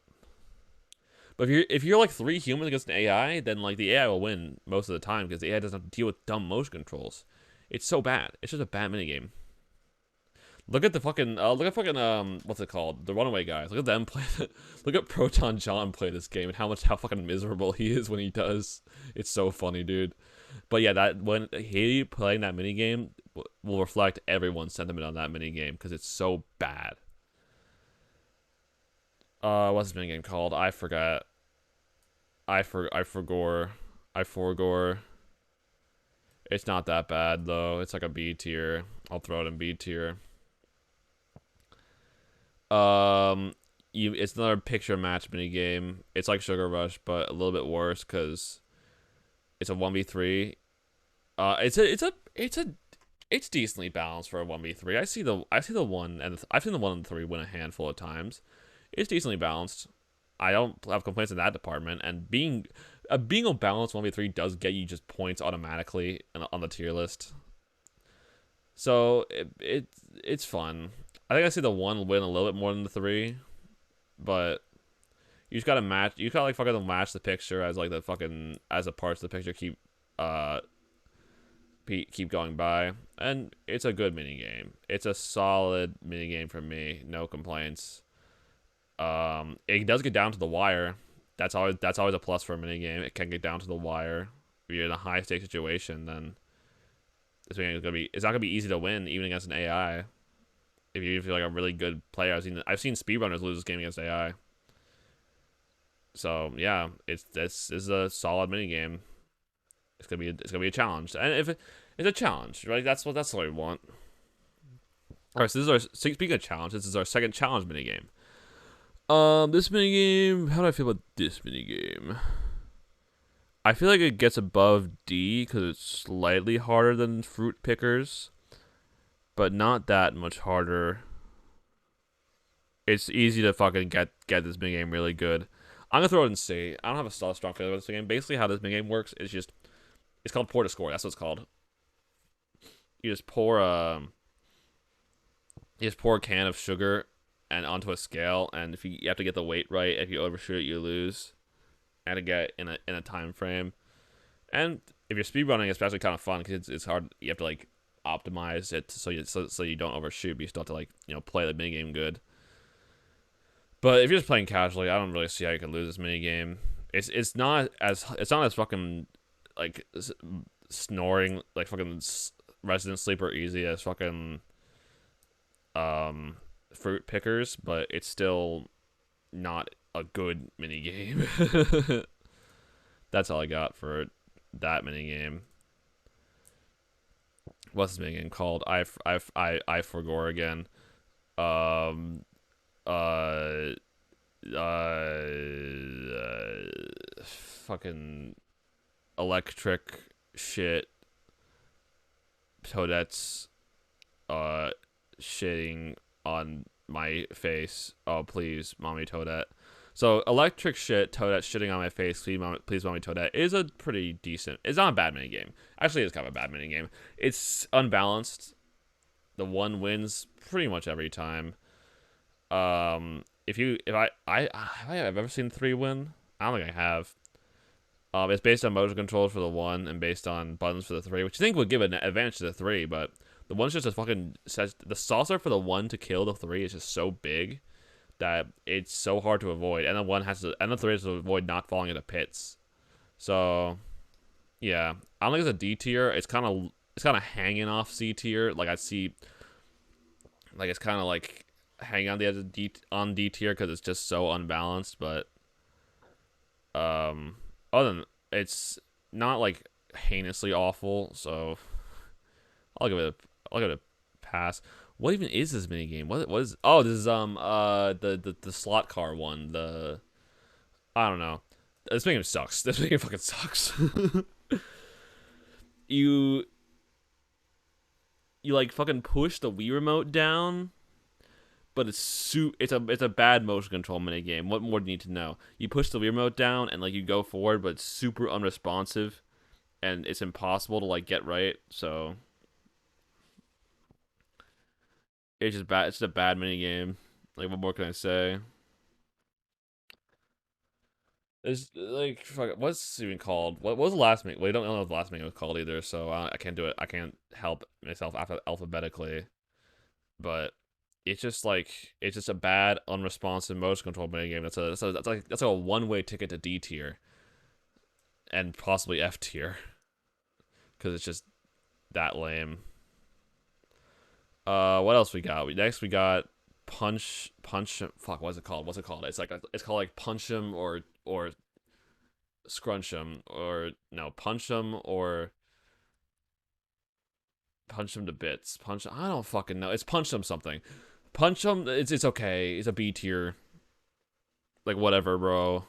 But if you're like 3 humans against an AI, then like the AI will win most of the time because the AI doesn't have to deal with dumb motion controls. It's so bad. It's just a bad minigame. Look at the fucking what's it called? The Runaway guys. Look at them play. Look at Proton John play this game and how fucking miserable he is when he does. It's so funny, dude. But yeah, that when he playing that minigame will reflect everyone's sentiment on that minigame because it's so bad. What's this minigame called? I forgot. I forgore. It's not that bad though. It's like a B tier. I'll throw it in B tier. It's another picture match minigame. It's like Sugar Rush, but a little bit worse because it's a 1v3. It's decently balanced for a 1v3. I've seen the 1 and 3 win a handful of times. It's decently balanced. I don't have complaints in that department. And being a balanced 1v3 does get you just points automatically on the tier list. So it's fun. I think I see the 1 win a little bit more than the 3, but you just gotta match. You gotta like fucking match the picture as like the fucking as the parts of the picture keep going by, and it's a good mini game. It's a solid mini game for me. No complaints. It does get down to the wire. That's always a plus for a mini game. It can get down to the wire. If you're in a high stakes situation, then this game it's not gonna be easy to win even against an AI. If you're like a really good player, I've seen speedrunners lose this game against AI. So yeah, this is a solid mini game. It's gonna be a challenge, and if it's a challenge, right? That's what we want. All right, so speaking of challenge, this is our second challenge mini game. This minigame, how do I feel about this minigame? I feel like it gets above D because it's slightly harder than Fruit Pickers, but not that much harder. It's easy to fucking get this minigame really good. I'm gonna throw it in C. I don't have a strong feeling about this game. Basically, how this minigame works is it's called pour to score. That's what it's called. You just pour a can of sugar and onto a scale, and if you have to get the weight right. If you overshoot it, you lose. And to get in a time frame. And if you're speedrunning, it's actually kind of fun because it's hard. You have to like optimize it so you don't overshoot, but you still have to like play the minigame good. But if you're just playing casually, I don't really see how you can lose this minigame. It's not as fucking like snoring like fucking Resident Sleeper easy as fucking um fruit pickers, but it's still not a good mini game. That's all I got for that mini game. What's this mini game called? I forgot again. Um uh fucking electric shit. Toadette's shitting on my face. Oh please, mommy Toadette. So electric shit, Toadette shitting on my face. Please, mommy Toadette is a pretty decent. It's not a bad mini game. Actually, it's kind of a bad mini game. It's unbalanced. The one wins pretty much every time. If I have ever seen 3 win? I don't think I have. It's based on motion controls for the 1 and based on buttons for the 3, which I think would give an advantage to the 3, but the 1's just a fucking says the saucer for the 1 to kill the 3 is just so big that it's so hard to avoid, and the 3 has to avoid not falling into pits. So yeah, I don't think it's a D tier. It's kind of hanging off C tier. Like I see, like it's kind of like hanging on the edge of D tier because it's just so unbalanced. But other than it's not like heinously awful, so I'll give it a pass. What even is this mini game? What is? Oh, this is the slot car one. I don't know. This mini game sucks. This mini game fucking sucks. you like fucking push the Wii remote down, but it's a bad motion control mini game. What more do you need to know? You push the Wii remote down and like you go forward, but it's super unresponsive, and it's impossible to like get right. So it's just bad. It's just a bad mini game. Like what more can I say? It's like fuck, what's it even called? What was the last mini? Well, I don't know what the last mini was called either, so I can't do it. I can't help myself alphabetically. But it's just a bad, unresponsive motion control mini game. That's like a one-way ticket to D tier and possibly F tier because it's just that lame. What else we got? Next we got punch. Fuck, what's it called? What's it called? It's called like punch 'em or scrunch 'em or no punch 'em or punch 'em to bits. Punch. I don't fucking know. It's punch 'em something. Punch 'em. It's okay. It's a B tier. Like whatever, bro.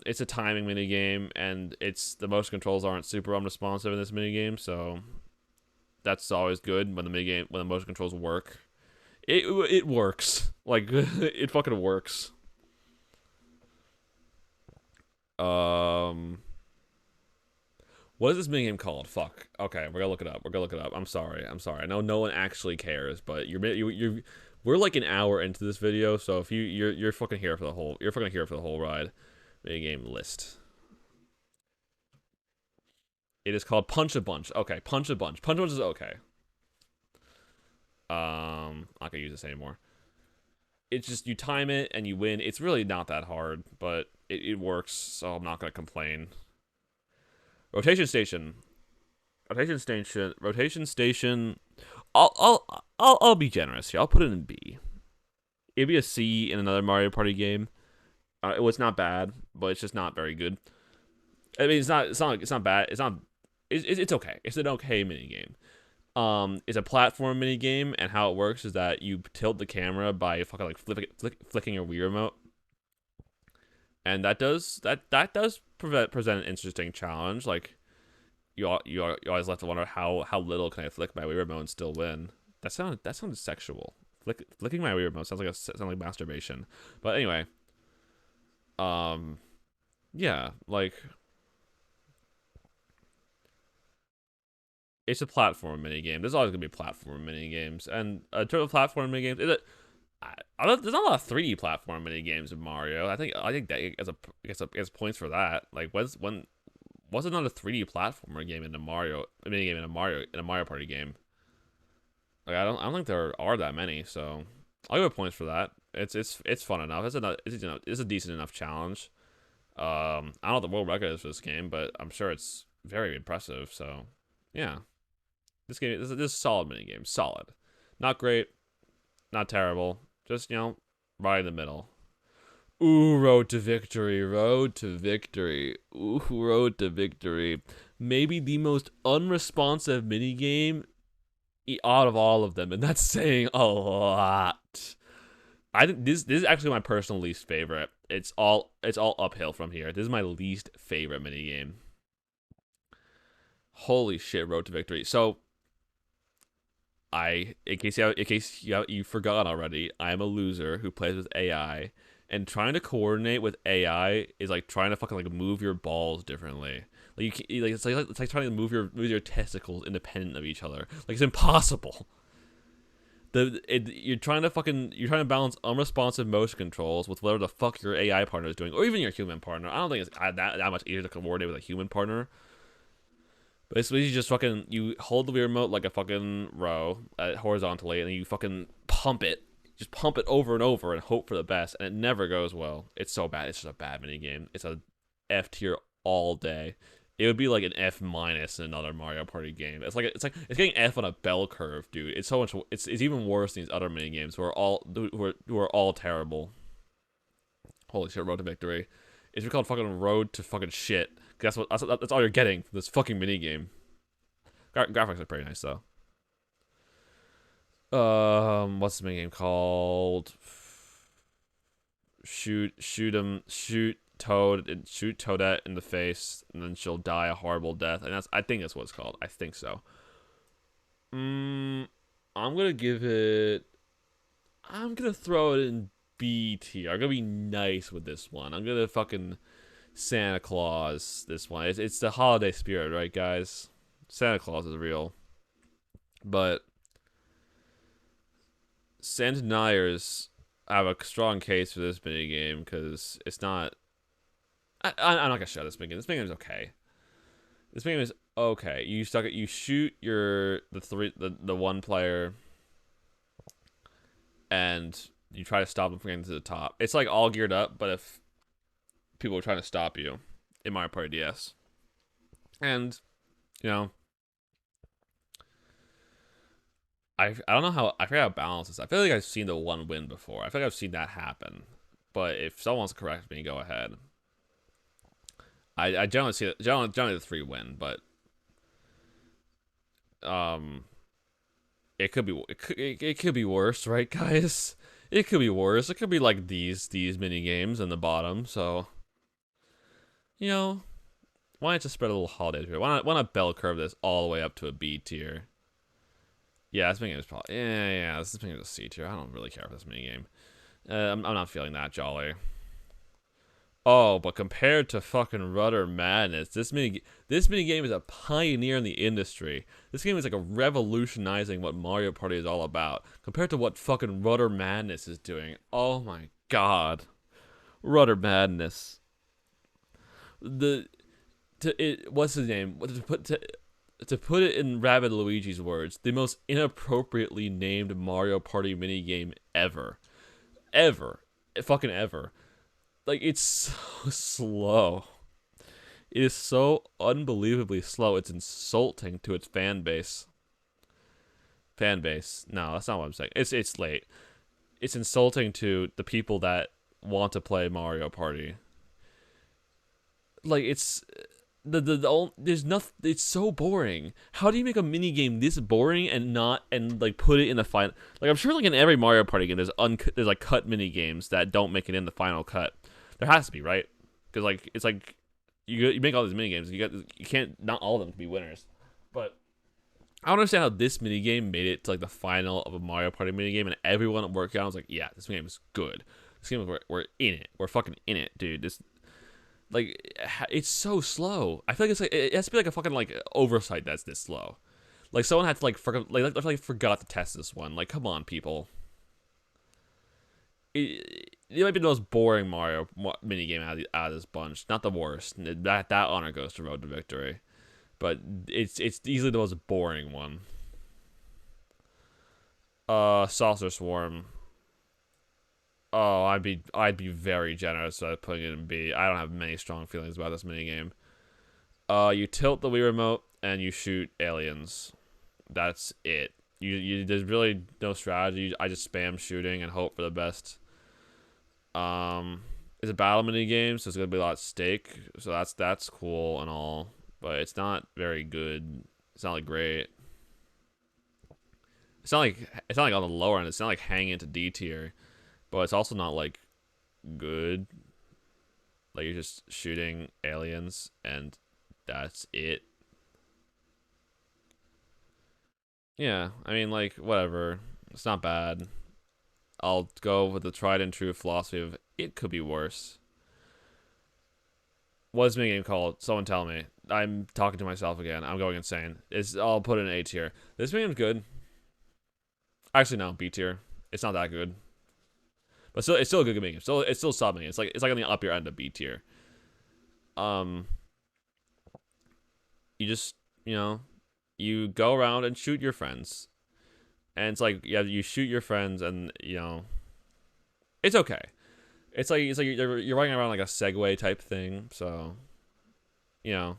It's a timing mini game, and the motion controls aren't super unresponsive in this mini game, so that's always good when the motion controls work. It works. Like it fucking works. Um, what is this mini game called? Fuck. Okay, we're gonna look it up. I'm sorry. I know no one actually cares, but we're like an hour into this video, so if you're fucking here for the whole ride. Mini game list. It is called Punch a Bunch. Okay, Punch a Bunch. Punch a Bunch is okay. I'm not gonna use this anymore. It's just you time it and you win. It's really not that hard, but it works, so I'm not gonna complain. Rotation station. Rotation station. I'll be generous here. I'll put it in B. It'd be a C in another Mario Party game. It was not bad, but it's just not very good. I mean, it's not bad. It's okay. It's an okay mini game. It's a platform mini game, and how it works is that you tilt the camera by fucking like flicking your Wii remote, and that does present an interesting challenge. Like you always left to wonder how little can I flick my Wii remote and still win. That sounded sexual. Flicking my Wii remote sounds like masturbation. But anyway, yeah, like it's a platform mini game. There's always gonna be platform mini games, and in terms of platform mini games, there's not a lot of 3D platform mini games in Mario. I think that gets points for that. Like was another 3D platformer game in a Mario mini game in a Mario Party game? Like I don't think there are that many, so I'll give it points for that. It's fun enough. It's a decent enough challenge. I don't know what the world record is for this game, but I'm sure it's very impressive. So, yeah, this is a solid mini game. Solid, not great, not terrible. Just right in the middle. Ooh, road to victory, road to victory. Ooh, road to victory. Maybe the most unresponsive mini game out of all of them, and that's saying a lot. I think this is actually my personal least favorite. It's all uphill from here. This is my least favorite mini game. Holy shit, road to victory. So in case you forgot already, I am a loser who plays with AI, and trying to coordinate with AI is like trying to fucking like move your balls differently. It's like trying to move your testicles independent of each other. Like it's impossible. You're trying to balance unresponsive motion controls with whatever the fuck your AI partner is doing, or even your human partner. I don't think it's that much easier to coordinate with a human partner. Basically, you just fucking you hold the Wii remote like a fucking row horizontally, and then you fucking pump it. Just pump it over and over and hope for the best, and it never goes well. It's so bad. It's just a bad mini game. It's a F tier all day. It would be like an F minus in another Mario Party game. It's getting F on a bell curve, dude. It's so much. It's even worse than these other mini games who are all terrible. Holy shit! Road to victory. It's called fucking Road to fucking shit. That's all you're getting from this fucking mini game. Graphics are pretty nice though. What's the mini game called? Shoot Toad and shoot Toadette in the face, and then she'll die a horrible death. And I think that's what it's called. I think so. I'm gonna give it. I'm gonna throw it in B tier. I'm gonna be nice with this one. I'm gonna fucking Santa Claus this one. It's the holiday spirit, right, guys? Santa Claus is real, but Santa deniers have a strong case for this mini game because it's not. I'm not gonna show this mini game. This mini game is okay. This mini game is okay. You shoot the one player, and you try to stop them from getting to the top. It's like all geared up, but if people are trying to stop you in Mario Party DS, and you know, I don't know how I forget how balanced this. I feel like I've seen the one win before. I feel like I've seen that happen. But if someone's correct me, go ahead. I generally see it, generally the 3 win, but it could be worse, right, guys? It could be worse. It could be like these mini games in the bottom. So why not just spread a little holiday here? Why not bell curve this all the way up to a B tier? Yeah, this minigame is probably this minigame is a C tier. I don't really care for this minigame. I'm not feeling that jolly. Oh, but compared to fucking Rudder Madness, this mini game is a pioneer in the industry. This game is like a revolutionizing what Mario Party is all about. Compared to what fucking Rudder Madness is doing. Oh my god. Rudder Madness. What's his name? To put it in Rabbid Luigi's words, the most inappropriately named Mario Party minigame ever. Ever. Fucking ever. Like, it's so slow. It is so unbelievably slow. It's insulting to its fan base. Fan base. No, that's not what I'm saying. It's late. It's insulting to the people that want to play Mario Party. Like, there's nothing. It's so boring. How do you make a mini game this boring and like put it in the final? Like, I'm sure like in every Mario Party game, there's like cut mini games that don't make it in the final cut. There has to be, right? Because like it's like you make all these mini games. You can't, not all of them can be winners. But I don't understand how this mini game made it to like the final of a Mario Party mini game, and everyone at work out was like, "Yeah, this game is good. This game we're in it. We're fucking in it, dude." This like it's so slow. I feel like it has to be like a fucking like oversight that's this slow. Like someone had to like forgot to test this one. Like, come on, people. It might be the most boring Mario minigame out of this bunch. Not the worst. That honor goes to Road to Victory. But it's easily the most boring one. Saucer Swarm. Oh, I'd be very generous by putting it in B. I don't have many strong feelings about this minigame. You tilt the Wii remote and you shoot aliens. That's it. There's really no strategy. I just spam shooting and hope for the best. It's a battle mini game, so it's gonna be a lot at stake. So that's cool and all, but it's not very good. It's not like great. It's not like on the lower end. It's not like hanging into D tier, but it's also not like good. Like you're just shooting aliens and that's it. Yeah, I mean like whatever. It's not bad. I'll go with the tried and true philosophy of it could be worse. What's the game called? Someone tell me. I'm talking to myself again. I'm going insane. I'll put it in A tier. This game's good. Actually, no, B tier. It's not that good, but still, it's still a good game. It's still sub me. It's like on the upper end of B tier. Um, you just you go around and shoot your friends, and it's like you shoot your friends, and it's okay. It's like you're running around like a Segway type thing, so you know.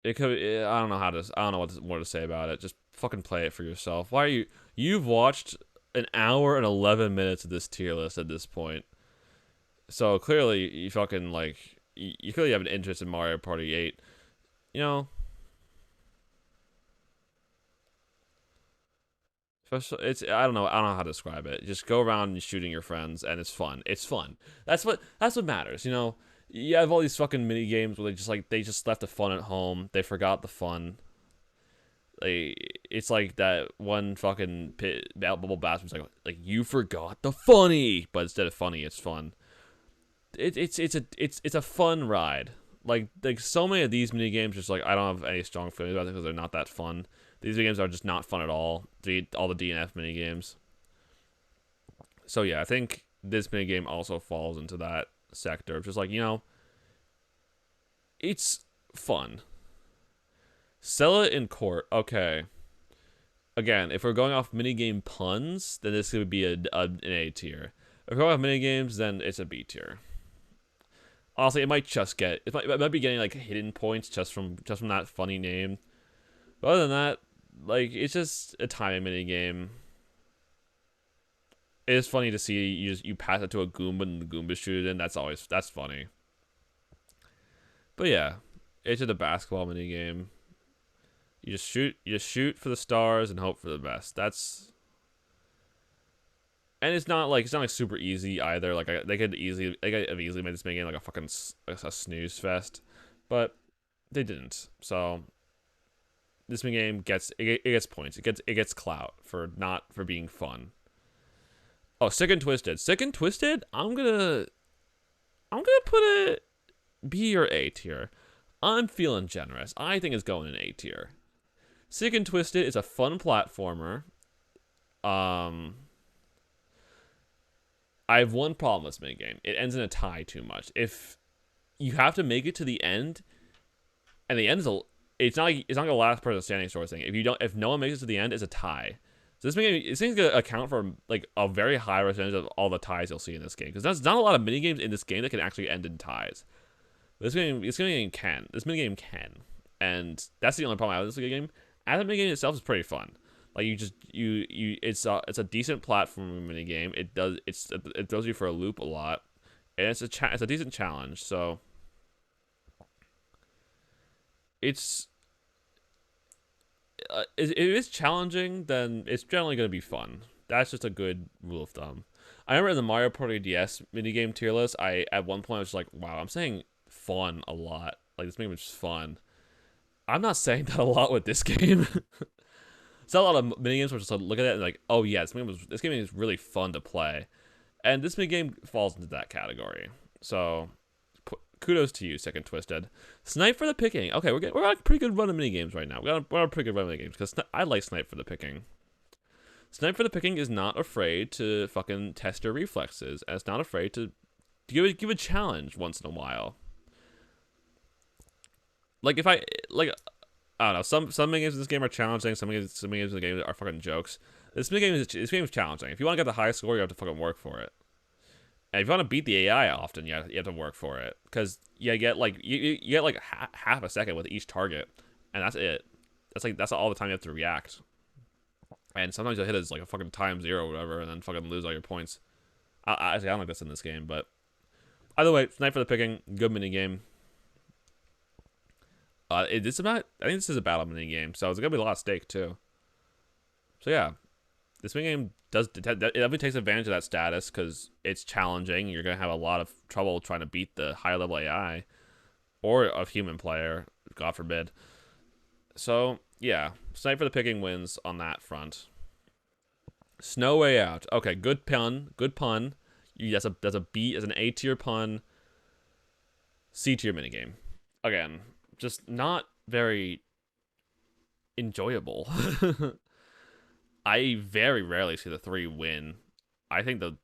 It could. I don't know how to. I don't know what more to say about it. Just fucking play it for yourself. Why are you? You've watched an hour and 11 minutes of this tier list at this point. So clearly, you fucking like. You clearly have an interest in Mario Party 8. You know. It's. I don't know. I don't know how to describe it. Just go around and shooting your friends, and it's fun. It's fun. That's what matters. You have all these fucking mini games where they just left the fun at home. They forgot the fun. It's like that one fucking bubble bathroom's like you forgot the funny, but instead of funny, it's fun. It's a fun ride. Like so many of these mini games, just like I don't have any strong feelings about it because they're not that fun. These games are just not fun at all. All the DNF mini games. So yeah, I think this mini game also falls into that sector. Just like it's fun. Sell it in court. Okay. Again, if we're going off minigame puns, then this would be an A tier. If we're going off minigames, then it's a B tier. Honestly, it might be getting like hidden points just from that funny name. But other than that, like it's just a timing minigame. It is funny to see you pass it to a Goomba and the Goomba shoot it in. That's funny. But yeah, it's just a basketball mini game. You just shoot for the stars and hope for the best. And it's not like super easy either. Like they could have easily made this mini game like a fucking a snooze fest, but they didn't. So this mini game gets points. It gets clout for being fun. Oh, Sick and Twisted. Sick and Twisted, I'm gonna put it B or A tier. I'm feeling generous. I think it's going in A tier. Sick and Twisted is a fun platformer. I have one problem with this minigame. It ends in a tie too much. If you have to make it to the end, and the end is it's not a last person standing sort of thing. If no one makes it to the end, it's a tie. So this thing's gonna account for like a very high percentage of all the ties you'll see in this game, because there's not a lot of mini games in this game that can actually end in ties. But this minigame can. This minigame can, and that's the only problem I have with this game. As a minigame itself is pretty fun. Like it's a decent platform minigame. It throws you for a loop a lot, and it's a decent challenge. So it is challenging, then it's generally going to be fun. That's just a good rule of thumb. I remember in the Mario Party DS minigame tier list, at one point I was just like, wow, I'm saying fun a lot. Like, this game is fun. I'm not saying that a lot with this game. It's not a lot of minigames where just look at it and like, oh yeah, this game is really fun to play. And this minigame falls into that category. So kudos to you, Sick and Twisted. Snipe for the Picking. Okay, we're on a pretty good run of minigames right now. We're on a pretty good run of minigames because I like Snipe for the Picking. Snipe for the Picking is not afraid to fucking test your reflexes, and it's not afraid to give a challenge once in a while. Like I don't know. Some minigames in this game are challenging. Some minigames in the game are fucking jokes. This game is challenging. If you want to get the highest score, you have to fucking work for it. And if you want to beat the AI often, you have to work for it because you get like you get like half a second with each target, and that's it. That's all the time you have to react. And sometimes you'll hit it as like a fucking time 0 or whatever, and then fucking lose all your points. I don't like this in this game, but either way, Night for the Picking, good mini game. I think this is a battle mini game, so it's gonna be a lot of stake too. So yeah, this mini game it definitely takes advantage of that status because it's challenging. You're gonna have a lot of trouble trying to beat the higher level AI or a human player, God forbid. So yeah, Night for the Picking wins on that front. Snow Way Out. Okay, good pun. Good pun. That's a B as an A tier pun. C tier minigame. Again, just not very enjoyable. I very rarely see the 3 win. I think the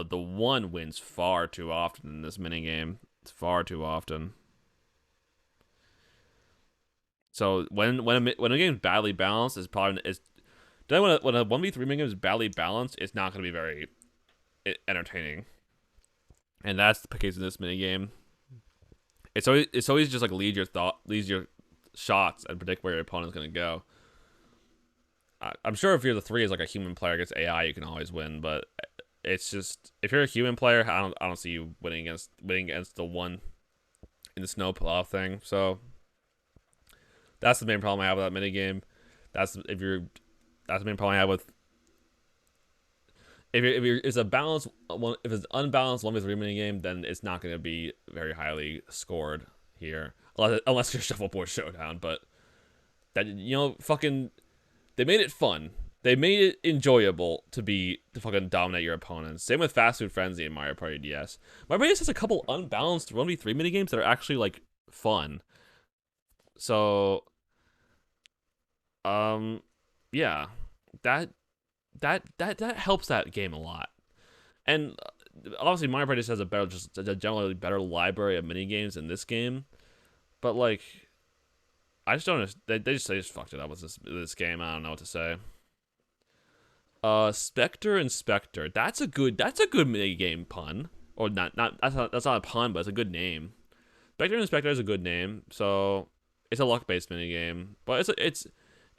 1 wins far too often in this minigame. It's far too often. So when a game's badly balanced, it's probably when a 1v3 minigame is badly balanced, it's not going to be very entertaining. And that's the case in this minigame. It's always just like lead your shots and predict where your opponent's going to go. I'm sure if you're the 3 as like a human player against AI, you can always win, but it's just if you're a human player, I don't see you winning against the 1 in the snowplow thing. So that's the main problem I have with that minigame. That's the main problem I have with if it's a balanced one. If it's unbalanced 1v3 minigame, then it's not going to be very highly scored here, unless you're Shuffleboard Showdown. But that fucking. They made it fun. They made it enjoyable to fucking dominate your opponents. Same with Fast Food Frenzy and Mario Party DS. Mario Party DS has a couple unbalanced 1v3 minigames that are actually like fun. So, yeah, that helps that game a lot. And obviously Mario Party DS has a generally better library of minigames in this game. But like, I just don't. They just fucked it up with this game. I don't know what to say. Spectre and Spectre. That's a good minigame pun. Or not that's not a pun, but it's a good name. Spectre and Spectre is a good name. So it's a luck-based minigame, but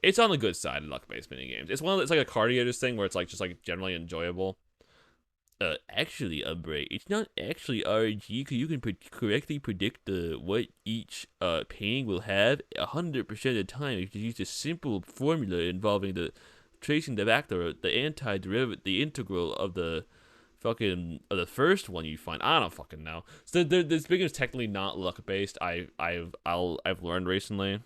it's on the good side of luck-based minigames. It's like a cardio thing where it's like just like generally enjoyable. Actually, Umbre, it's not actually RNG because you can correctly predict what each painting will have 100% of the time if you use a simple formula involving the tracing the vector, the antiderivative, the integral of the fucking of the first one you find. I don't fucking know. So this game is technically not luck based. I've learned recently,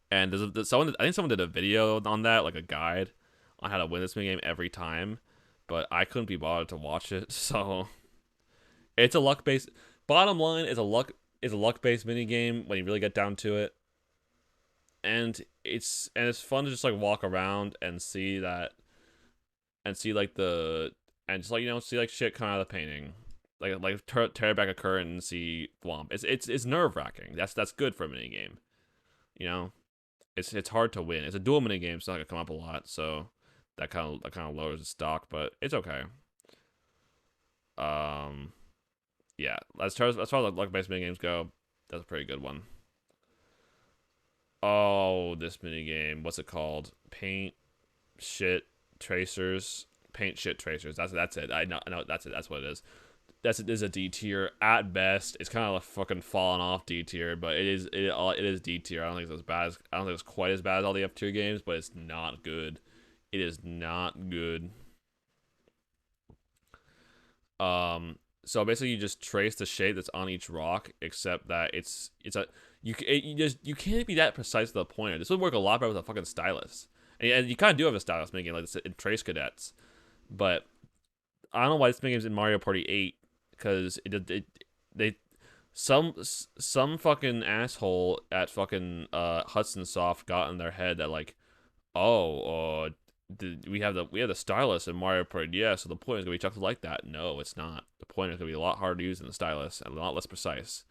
and I think someone did a video on that, like a guide on how to win this game every time. But I couldn't be bothered to watch it, so it's a luck based. Bottom line is a luck based mini game when you really get down to it, and it's fun to just like walk around and see like see like shit come out of the painting, like tear back a curtain and see Thwomp. It's nerve wracking. That's good for a mini game, It's hard to win. It's a dual mini game, so it's not gonna come up a lot, so. That kind of lowers the stock, but it's okay. Yeah. As far as luck-based minigames go, that's a pretty good one. Oh, this minigame. What's it called? Paint shit tracers. That's it. I know that's it. That's what it is. It is a D tier at best. It's kind of like fucking falling off D tier, but it is D tier. I don't think it's as bad I don't think it's quite as bad as all the F tier games, but it's not good. It is not good. So basically you just trace the shape that's on each rock, except that you can't be that precise with a pointer. This would work a lot better with a fucking stylus. And you kind of do have a stylus making like this in Trace Cadets, but I don't know why this game's in Mario Party 8 because some fucking asshole at fucking Hudson Soft got in their head that like, we have the stylus in Mario Party DS, so the pointer is gonna be chucked like that. No, it's not. The pointer is gonna be a lot harder to use than the stylus and a lot less precise,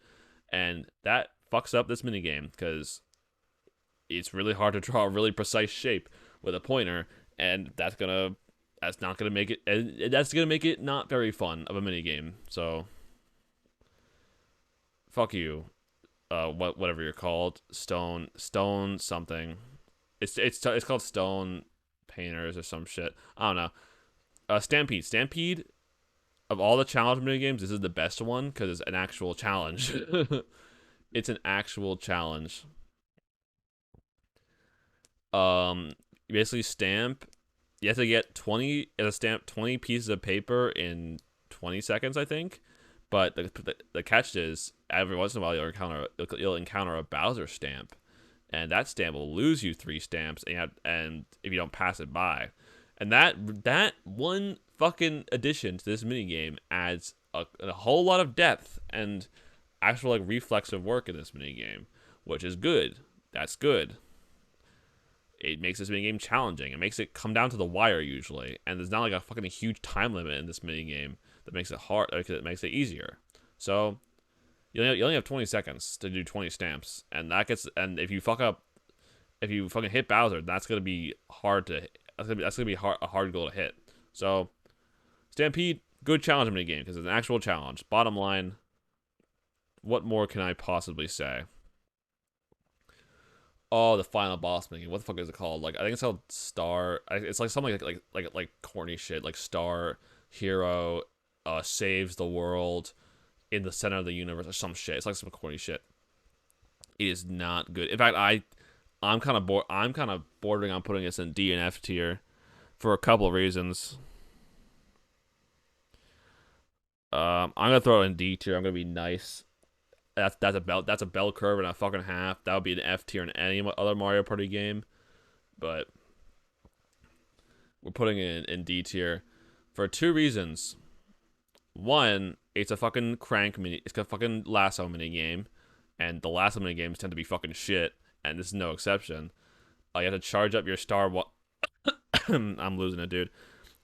and that fucks up this minigame because it's really hard to draw a really precise shape with a pointer, and that's not gonna make it. That's gonna make it not very fun of a mini game. So, fuck you. Whatever you're called, stone something. It's called Stone Painters or some shit. I don't know. Stampede. Of all the challenge mini games, this is the best one because it's an actual challenge. It's an actual challenge. You basically stamp. You have to get 20. You have to stamp 20 pieces of paper in 20 seconds, I think. But the catch is, every once in a while you'll encounter a Bowser stamp, and that stamp will lose you 3 stamps, and if you don't pass it by, and that one fucking addition to this minigame adds a whole lot of depth and actual like reflexive work in this minigame, which is good. That's good. It makes this minigame challenging. It makes it come down to the wire usually, and there's not like a fucking huge time limit in this minigame that makes it hard. Like, it makes it easier. So you only have 20 seconds to do 20 stamps, and if you fuck up, if you fucking hit Bowser, that's gonna be hard to. That's gonna be a hard goal to hit. So Stampede, good challenge minigame because it's an actual challenge. Bottom line, what more can I possibly say? Oh, the final boss minigame. What the fuck is it called? Like, I think it's called Star. It's like something like corny shit. Like Star Hero saves the world in the center of the universe or some shit. It's like some corny shit. It is not good. In fact, I'm kind of bordering on putting this in D and F tier for a couple of reasons. I'm gonna throw it in D tier. I'm gonna be nice. That's a bell curve and a fucking half. That would be an F tier in any other Mario Party game, but we're putting it in D tier for 2 reasons. One, it's a fucking it's a fucking lasso mini game, and the lasso mini games tend to be fucking shit, and this is no exception. You have to charge up your star one. I'm losing it, dude.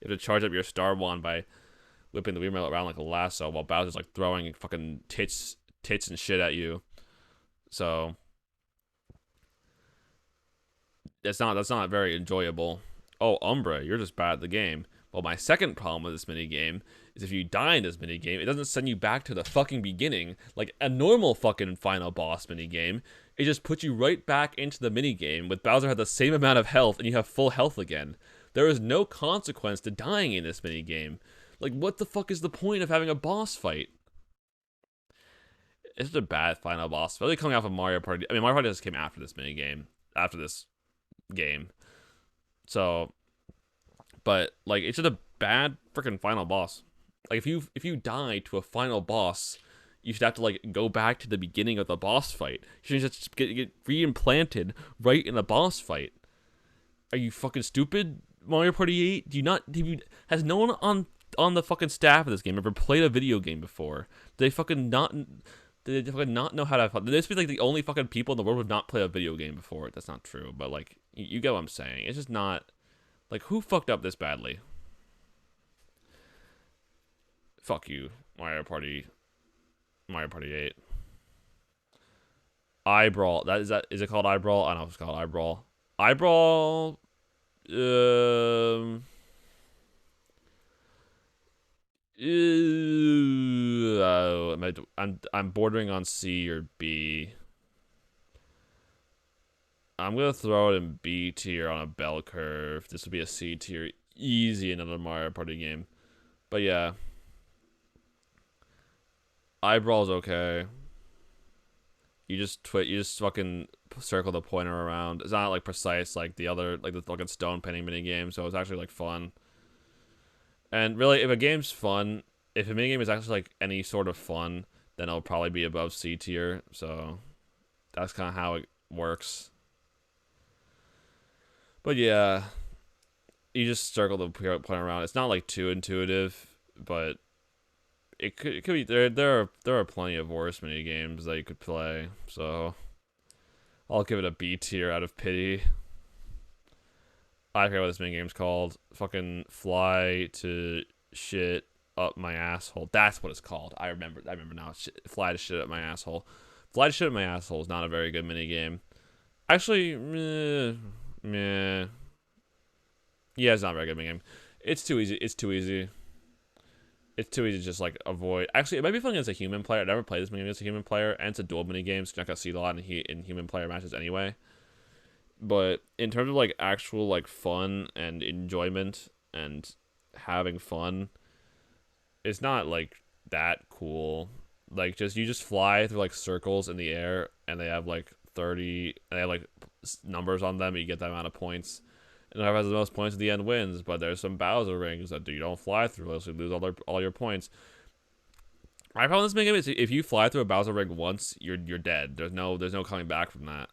You have to charge up your star one by whipping the Wiimote around like a lasso while Bowser's like throwing fucking tits and shit at you. So that's not very enjoyable. Oh, Umbre, you're just bad at the game. Well, my second problem with this minigame is if you die in this minigame, it doesn't send you back to the fucking beginning like a normal fucking final boss minigame. It just puts you right back into the minigame with Bowser had the same amount of health and you have full health again. There is no consequence to dying in this minigame. Like, what the fuck is the point of having a boss fight? It's just a bad final boss. Really coming off of Mario Party. I mean, Mario Party just came after this minigame. After this game. So, but, like, it's just a bad freaking final boss. Like, if you die to a final boss, you should have to, like, go back to the beginning of the boss fight. You should just get re-implanted right in the boss fight. Are you fucking stupid, Mario Party 8? Has no one on the fucking staff of this game ever played a video game before? Do they fucking not know how to have fun? This be like the only fucking people in the world who have not played a video game before. That's not true, but like you get what I'm saying. It's just not like, who fucked up this badly? Fuck you, Mario Party 8. Eyebrawl. Is it called Eyebrawl? I don't know if it's called Eyebrawl. Eyebrawl. I'm bordering on C or B. I'm gonna throw it in B tier on a bell curve. This would be a C tier, easy, another Mario Party game. But yeah, Eyebrawl's okay. You just fucking circle the pointer around. It's not like precise like the other, like the fucking stone painting mini game. So it's actually like fun. And really, if a game's fun, if a minigame is actually like any sort of fun, then it'll probably be above C tier. So that's kind of how it works. But yeah, you just circle the point around. It's not like too intuitive, but it could be there are plenty of worse mini games that you could play. So I'll give it a B tier out of pity. I forget what this mini game's called. Fucking fly to shit up my asshole. That's what it's called. I remember now. Fly to shit up my asshole. Fly to shit up my asshole is not a very good mini game. Actually, meh. Yeah, it's not a very good minigame. It's too easy. It's too easy. It's too easy to just like avoid. Actually, it might be fun against a human player. I never played this minigame against a human player, and it's a dual minigame, so you're not gonna see it a lot in human player matches anyway. But in terms of like actual like fun and enjoyment and having fun, it's not like that cool. Like just you just fly through like circles in the air, and they have like 30, and they have like numbers on them. And you get that amount of points, and whoever has the most points at the end wins. But there's some Bowser rings that you don't fly through, so you lose all your points. My problem with this game is if you fly through a Bowser ring once, you're dead. There's no coming back from that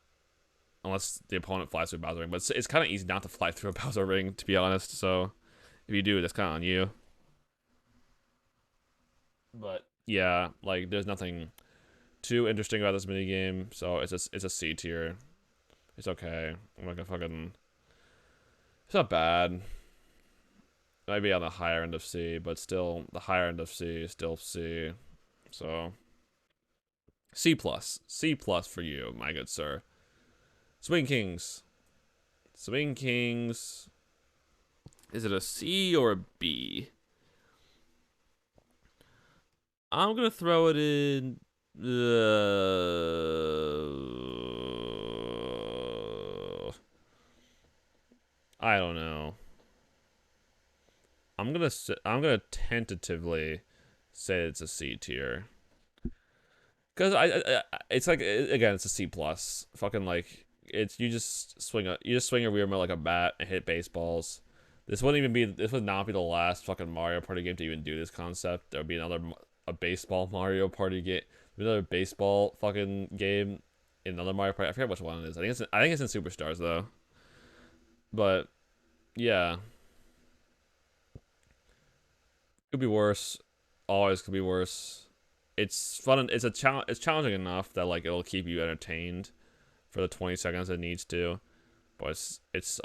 unless the opponent flies through a Bowser ring. But it's kind of easy not to fly through a Bowser ring, to be honest. So if you do, that's kind of on you. But yeah, like there's nothing too interesting about this minigame, so it's a C tier. It's okay. I'm not gonna fucking. It's not bad. Maybe on the higher end of C, but still the higher end of C is still C. So C plus, C plus for you, my good sir. Swing Kings, Swing Kings. Is it a C or a B? I'm gonna throw it in. I don't know. I'm gonna tentatively say it's a C tier because it's like again it's a C plus. Fucking like it's you just swing a remote like a bat and hit baseballs. This would not be the last fucking Mario Party game to even do this concept. There would be a baseball Mario Party game, another baseball fucking game in another Mario Party. I forget which one it is. I think it's in Superstars though. But yeah, could be worse. Always could be worse. It's fun. It's challenging enough that like it'll keep you entertained for the 20 seconds it needs to. But it's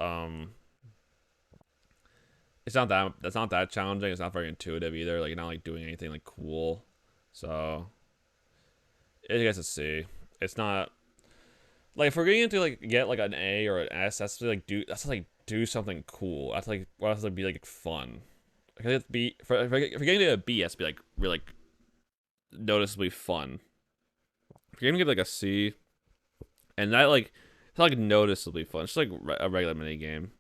not that that's not that challenging. It's not very intuitive either. Like you're not like doing anything like cool. So I guess it's C. It's not like if we're getting into like get like an A or an S. That's to like do something cool. That's to be like fun. Like it be for if you're getting to a B, it has to be like really like noticeably fun. If you're gonna give like a C, and that like it's not like noticeably fun. It's just like a regular mini game.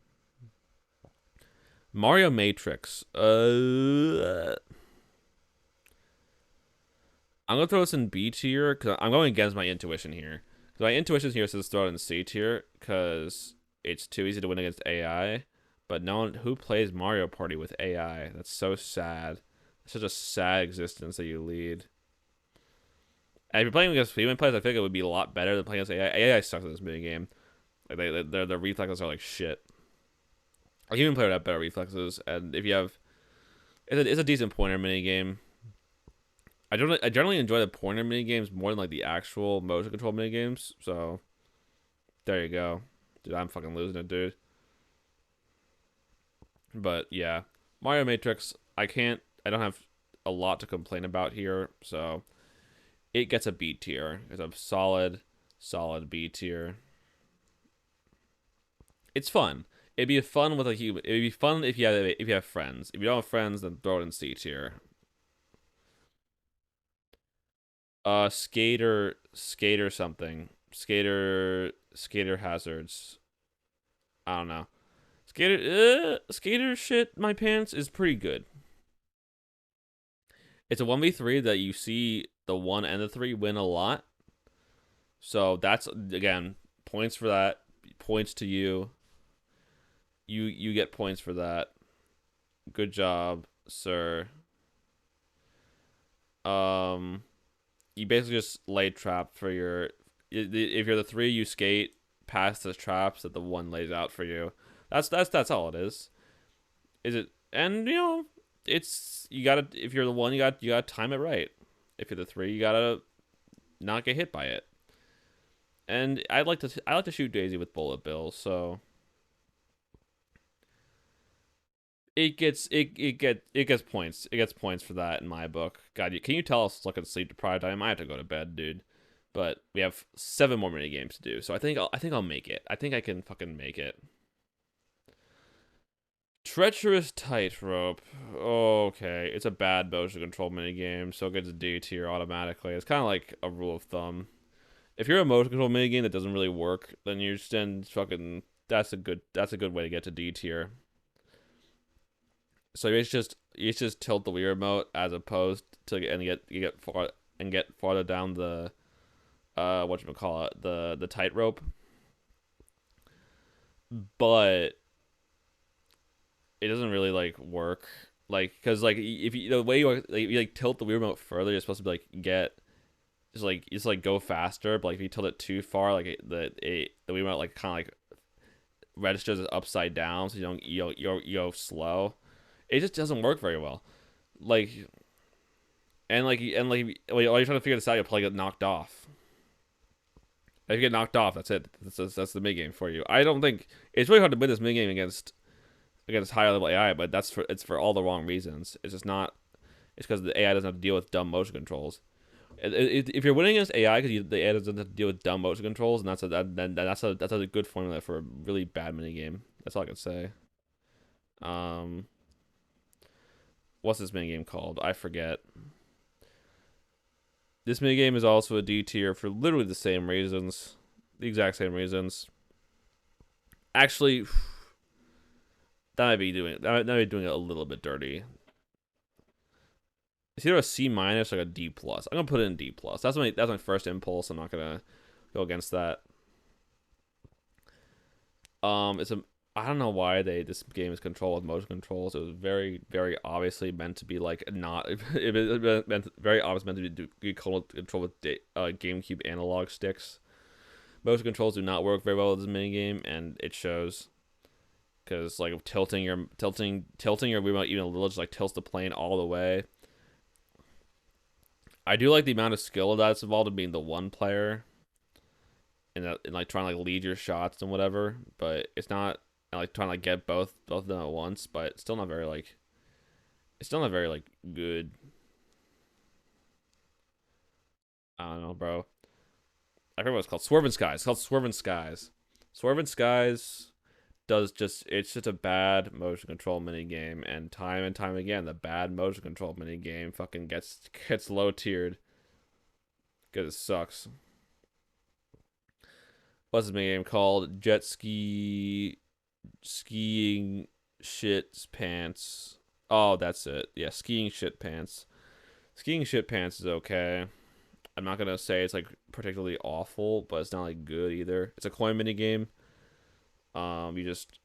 Mario Matrix. I'm gonna throw this in B tier because I'm going against my intuition here. My intuition here says throw it in C tier because it's too easy to win against AI. But no one who plays Mario Party with AI. That's so sad. It's such a sad existence that you lead. And if you're playing against human players, I think it would be a lot better than playing against AI. AI sucks at this mini game. Like their reflexes are like shit. A human player would have better reflexes, and if you have, it's a decent pointer mini game. I generally enjoy the pointer mini games more than like the actual motion control mini games. So there you go, dude. I'm fucking losing it, dude. But yeah, Mario Matrix. I don't have a lot to complain about here, so it gets a B tier. It's a solid B tier. It's fun. It'd be fun with a human. It'd be fun if you have friends. If you don't have friends, then throw it in C tier. Skater something. Skater hazards. I don't know. Skater shit my pants is pretty good. It's a 1v3 that you see the 1 and the 3 win a lot. So that's again points for that. Points to you. You get points for that. Good job, sir. You basically just lay trap for your. If you're the 3, you skate past the traps that the 1 lays out for you. That's all it is. Is it? And it's you gotta. If you're the 1, you gotta time it right. If you're the 3, you gotta not get hit by it. And I like to shoot Daisy with bullet bills, so it gets points. It gets points for that in my book. God, can you tell I was fucking sleep deprived? I might have to go to bed, dude. But we have 7 more mini games to do, so I think I'll make it. I think I can fucking make it. Treacherous Tightrope. Okay, it's a bad motion control mini game, so it gets a D tier automatically. It's kind of like a rule of thumb. If you're a motion control mini game that doesn't really work, then you're just in fucking. That's a good way to get to D tier. So you just tilt the Wii remote as opposed to get farther down the whatchamacallit, the tightrope. But it doesn't really like work. Like, cause like if you the way you like tilt the Wii remote further, you're supposed to be like just go faster. But like if you tilt it too far, like the Wii remote like kind of like registers it upside down, so you go slow. It just doesn't work very well. Like while you're trying to figure this out, you'll probably get knocked off. If you get knocked off, that's it. That's the mid game for you. I don't think it's really hard to win this mid game against higher level AI, but it's for all the wrong reasons. It's just not. It's because the AI doesn't have to deal with dumb motion controls. If you're winning against AI because the AI doesn't have to deal with dumb motion controls, and that's a good formula for a really bad mini game. That's all I can say. Um, what's this mini game called? I forget. This mini game is also a D tier for literally the same reasons, the exact same reasons. Actually, that might be doing it a little bit dirty. It's either a C minus or a D plus. I'm gonna put it in D plus. That's my first impulse. I'm not gonna go against that. I don't know why this game is controlled with motion controls. It was very, very obviously meant to be like not. It meant very obviously meant to be controlled with GameCube analog sticks. Motion controls do not work very well with this mini game, and it shows. Because like tilting your Wiimote even a little just like tilts the plane all the way. I do like the amount of skill that's involved in being the one player, and like trying to like lead your shots and whatever. But it's not like trying to like get both of them at once. But it's still not very like good. I don't know, bro. I forget what it's called. Swerving Skies. It's called Swerving Skies. Swerving Skies it's just a bad motion control mini game, and time again the bad motion control mini game fucking gets low tiered because it sucks. What's this mini game called? Jet skiing shit pants. Oh, that's it. Yeah, skiing shit pants. Skiing shit pants is okay. I'm not gonna say it's like particularly awful, but it's not like good either. It's a coin mini game. You just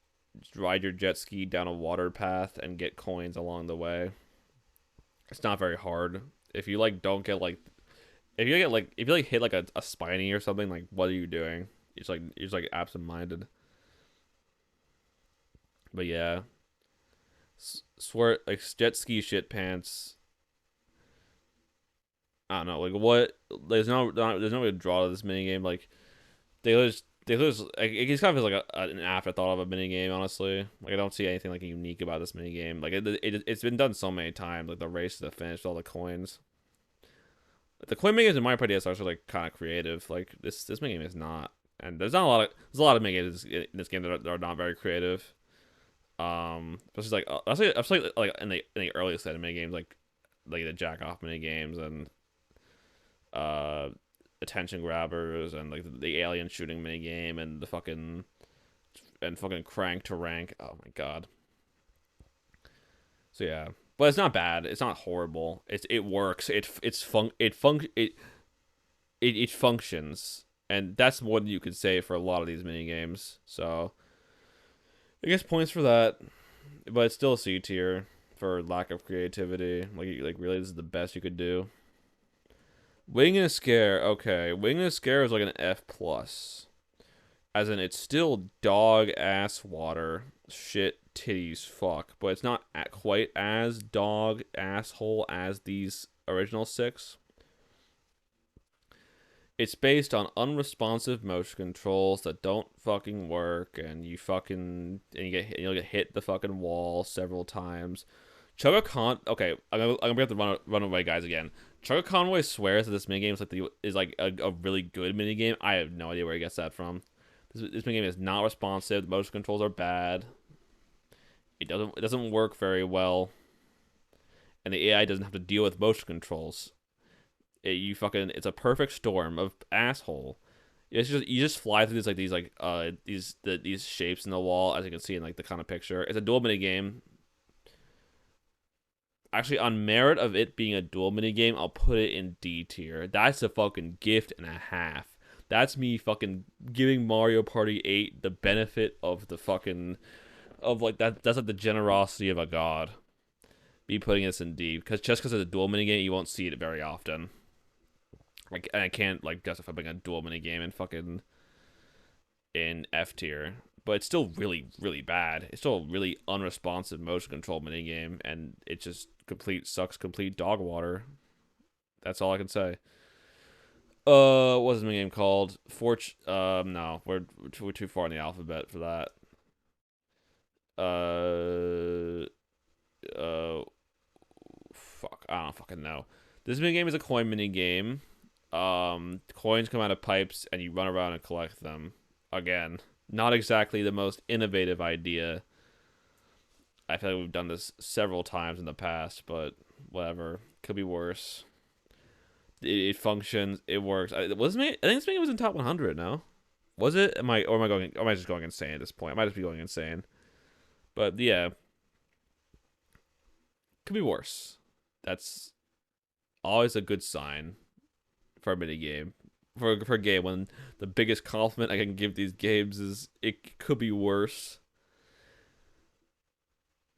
ride your jet ski down a water path and get coins along the way. It's not very hard. If you like don't get like if you like hit like a spiny or something, like what are you doing? You're just like absent-minded. But yeah. Swear like jet ski shit pants. I don't know, like what there's no way to draw to this mini game. Like they lose. Like, it just kind of feels like an afterthought of a mini game. Honestly, like I don't see anything like unique about this mini game. Like it's been done so many times. Like the race to the finish, all the coins. The coin mini games in Mario Party DS are actually like kind of creative. Like this mini game is not. And there's a lot of mini games in this game that are not very creative. Especially like in the earliest set of mini games, like the jack off mini games and uh attention grabbers and like the alien shooting mini game and the fucking crank to rank. Oh my god. So yeah, but it's not bad. It's not horrible. It works. It functions, and that's what you could say for a lot of these mini games. So I guess points for that, but it's still C tier for lack of creativity. Like really, this is the best you could do. Wing and a Scare, okay. Wing and a Scare is like an F plus. As in, it's still dog ass water, shit, titties, fuck. But it's not quite as dog asshole as these original 6. It's based on unresponsive motion controls that don't fucking work, and you'll get hit the fucking wall several times. Okay, I'm gonna have to run away guys again. Trucker Convoy swears that this minigame is like a really good minigame. I have no idea where he gets that from. This minigame is not responsive. The motion controls are bad. It doesn't work very well, and the AI doesn't have to deal with motion controls. It's a perfect storm of asshole. You just fly through these shapes in the wall, as you can see in like the kind of picture. It's a dual mini game. Actually, on merit of it being a dual mini game, I'll put it in D tier. That's a fucking gift and a half. That's me fucking giving Mario Party 8 the benefit of the fucking of like that. That's like the generosity of a god. Be putting this in D because just because it's a dual mini game, you won't see it very often. Like, and I can't like justify putting a dual mini game in fucking in F tier, but it's still really really bad. It's still a really unresponsive motion control mini game, and it just complete dog water. That's all I can say. What's this mini game called? No, we're too far in the alphabet for that. Fuck, I don't fucking know. This mini game is a coin mini game. Coins come out of pipes and you run around and collect them. Again, not exactly the most innovative idea. I feel like we've done this several times in the past, but whatever. Could be worse. It functions. It works. I think this game was in top 100. No, was it? Am I just going insane at this point? I might just be going insane. But yeah, could be worse. That's always a good sign for a mini game. For a game, when the biggest compliment I can give these games is it could be worse.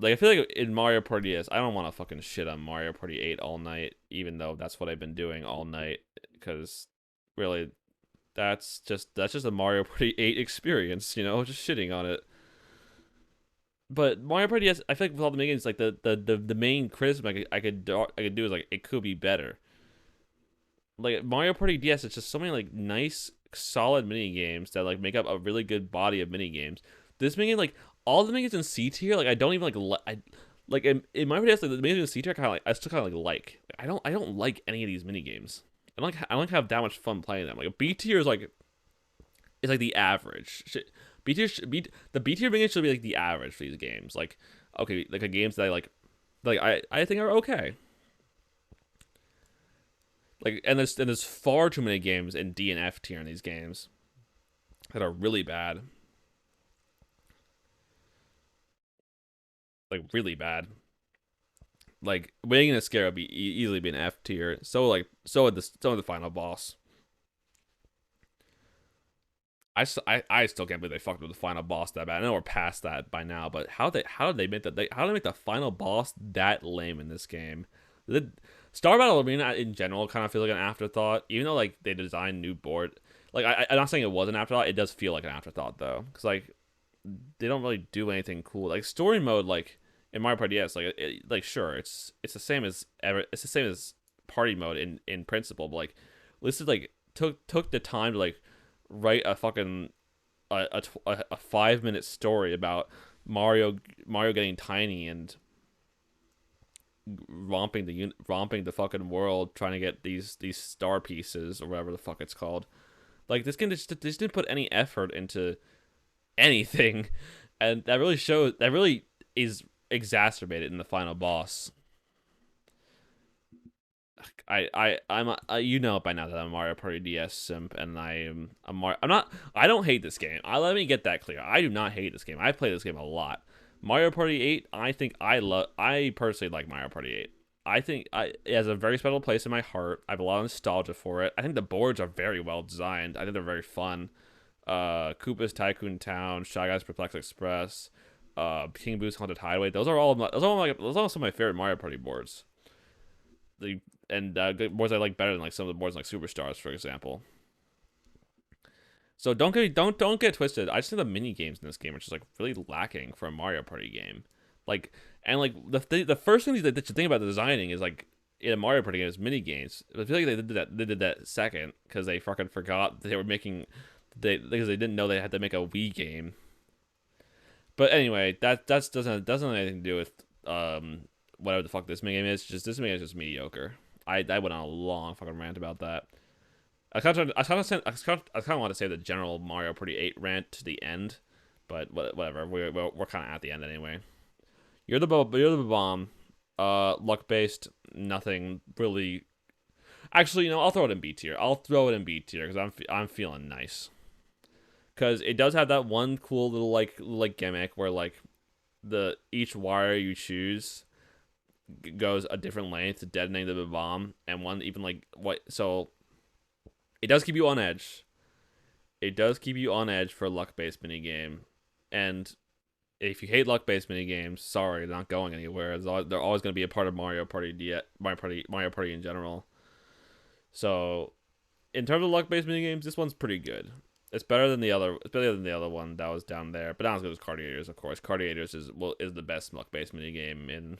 Like, I feel like in Mario Party DS, I don't want to fucking shit on Mario Party 8 all night, even though that's what I've been doing all night. Because, really, that's just a Mario Party 8 experience, just shitting on it. But Mario Party DS, I feel like with all the minigames, like the main criticism I could do is like it could be better. Like Mario Party DS, it's just so many like nice, solid mini games that like make up a really good body of mini games. This mini game, like all the mini games in C tier, like I don't even like in Mario Party DS, like the mini games in C tier, I still kind of like. I don't like any of these mini games. I don't have that much fun playing them. Like B tier is like the average. The B tier mini games should be like the average for these games. Like okay, like the games that I think are okay. Like, and there's far too many games in D and F tier in these games that are really bad. Like, really bad. Like, winning in a scare would be easily be an F tier. So would the final boss. I still can't believe they fucked with the final boss that bad. I know we're past that by now, but how did they make the final boss that lame in this game? Star Battle Arena in general kind of feels like an afterthought, even though like they designed new board. Like I'm not saying it was an afterthought. It does feel like an afterthought though, because like they don't really do anything cool. Like story mode, like in Mario Party DS, like sure it's the same as party mode in principle, but like at least it like took the time to like write a fucking a 5-minute story about Mario getting tiny and romping the fucking world trying to get these star pieces or whatever the fuck it's called. Like this game just didn't put any effort into anything, and that really is exacerbated in the final boss. I'm you know by now that I'm a Mario Party DS simp, and I'm not. I don't hate this game. Let me get that clear. I do not hate this game. I play this game a lot. Mario Party 8, I personally like Mario Party 8. I think it has a very special place in my heart. I have a lot of nostalgia for it. I think the boards are very well designed. I think they're very fun. Koopa's Tycoon Town, Shy Guys Perplex Express, King Boo's Haunted Hideaway. Those are some of my favorite Mario Party boards. Boards I like better than like some of the boards like Superstars, for example. So don't get twisted. I just think the mini games in this game are just like really lacking for a Mario Party game. Like the first thing that you think about the designing is like in a Mario Party game is mini games. I feel like they did that second because they fucking forgot they were making because they didn't know they had to make a Wii game. But anyway, that doesn't have anything to do with whatever the fuck this mini game is. This mini game is just mediocre. I went on a long fucking rant about that. I kind of want to say the general Mario Party 8 rant to the end, but whatever. We're kind of at the end anyway. You're the bomb. Luck based. Nothing really. Actually, I'll throw it in B tier. I'll throw it in B tier because I'm feeling nice. Because it does have that one cool little like gimmick where like each wire you choose goes a different length to detonate the bomb, and one even like what so it does keep you on edge. It does keep you on edge for a luck based minigame. And if you hate luck based minigames, sorry, they're not going anywhere. They're always going to be a part of Mario Party in general. So, in terms of luck based minigames, this one's pretty good. It's better than the other. It's better than the other one that was down there, but not as good as Cardiators, of course. Cardiators is the best luck based minigame in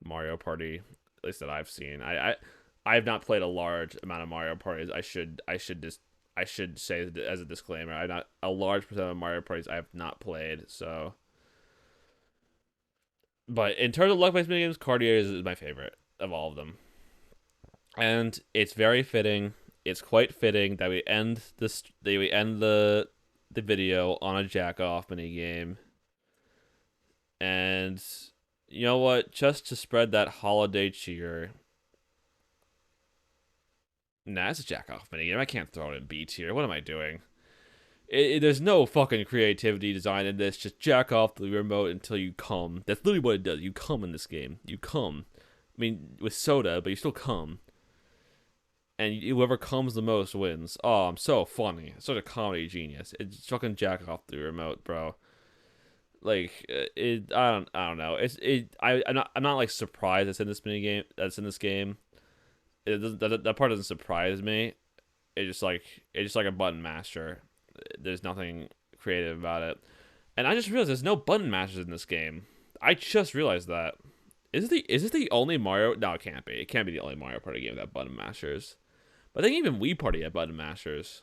Mario Party, at least that I've seen. I have not played a large amount of Mario Parties. I should say as a disclaimer, I not a large percent of Mario Parties I have not played. So, but in terms of luck-based minigames, Cartiers is my favorite of all of them, and it's very fitting. It's quite fitting that we end the video on a jack off minigame, and you know what? Just to spread that holiday cheer. Nah, it's a jack off minigame. I can't throw it in B tier. What am I doing? There's no fucking creativity design in this. Just jack off the remote until you come. That's literally what it does. You come in this game. You come. I mean, with soda, but you still come. And whoever comes the most wins. Oh, I'm so funny. Such a comedy genius. It's fucking jack off the remote, bro. Like I don't know. I'm not like surprised it's in this minigame. That's in this game. That part doesn't surprise me. It's just like a button masher. There's nothing creative about it. And I just realized there's no button mashers in this game. I just realized that. Is this the only Mario? No, it can't be. It can't be the only Mario Party game without button mashers. But I think even Wii Party had button mashers.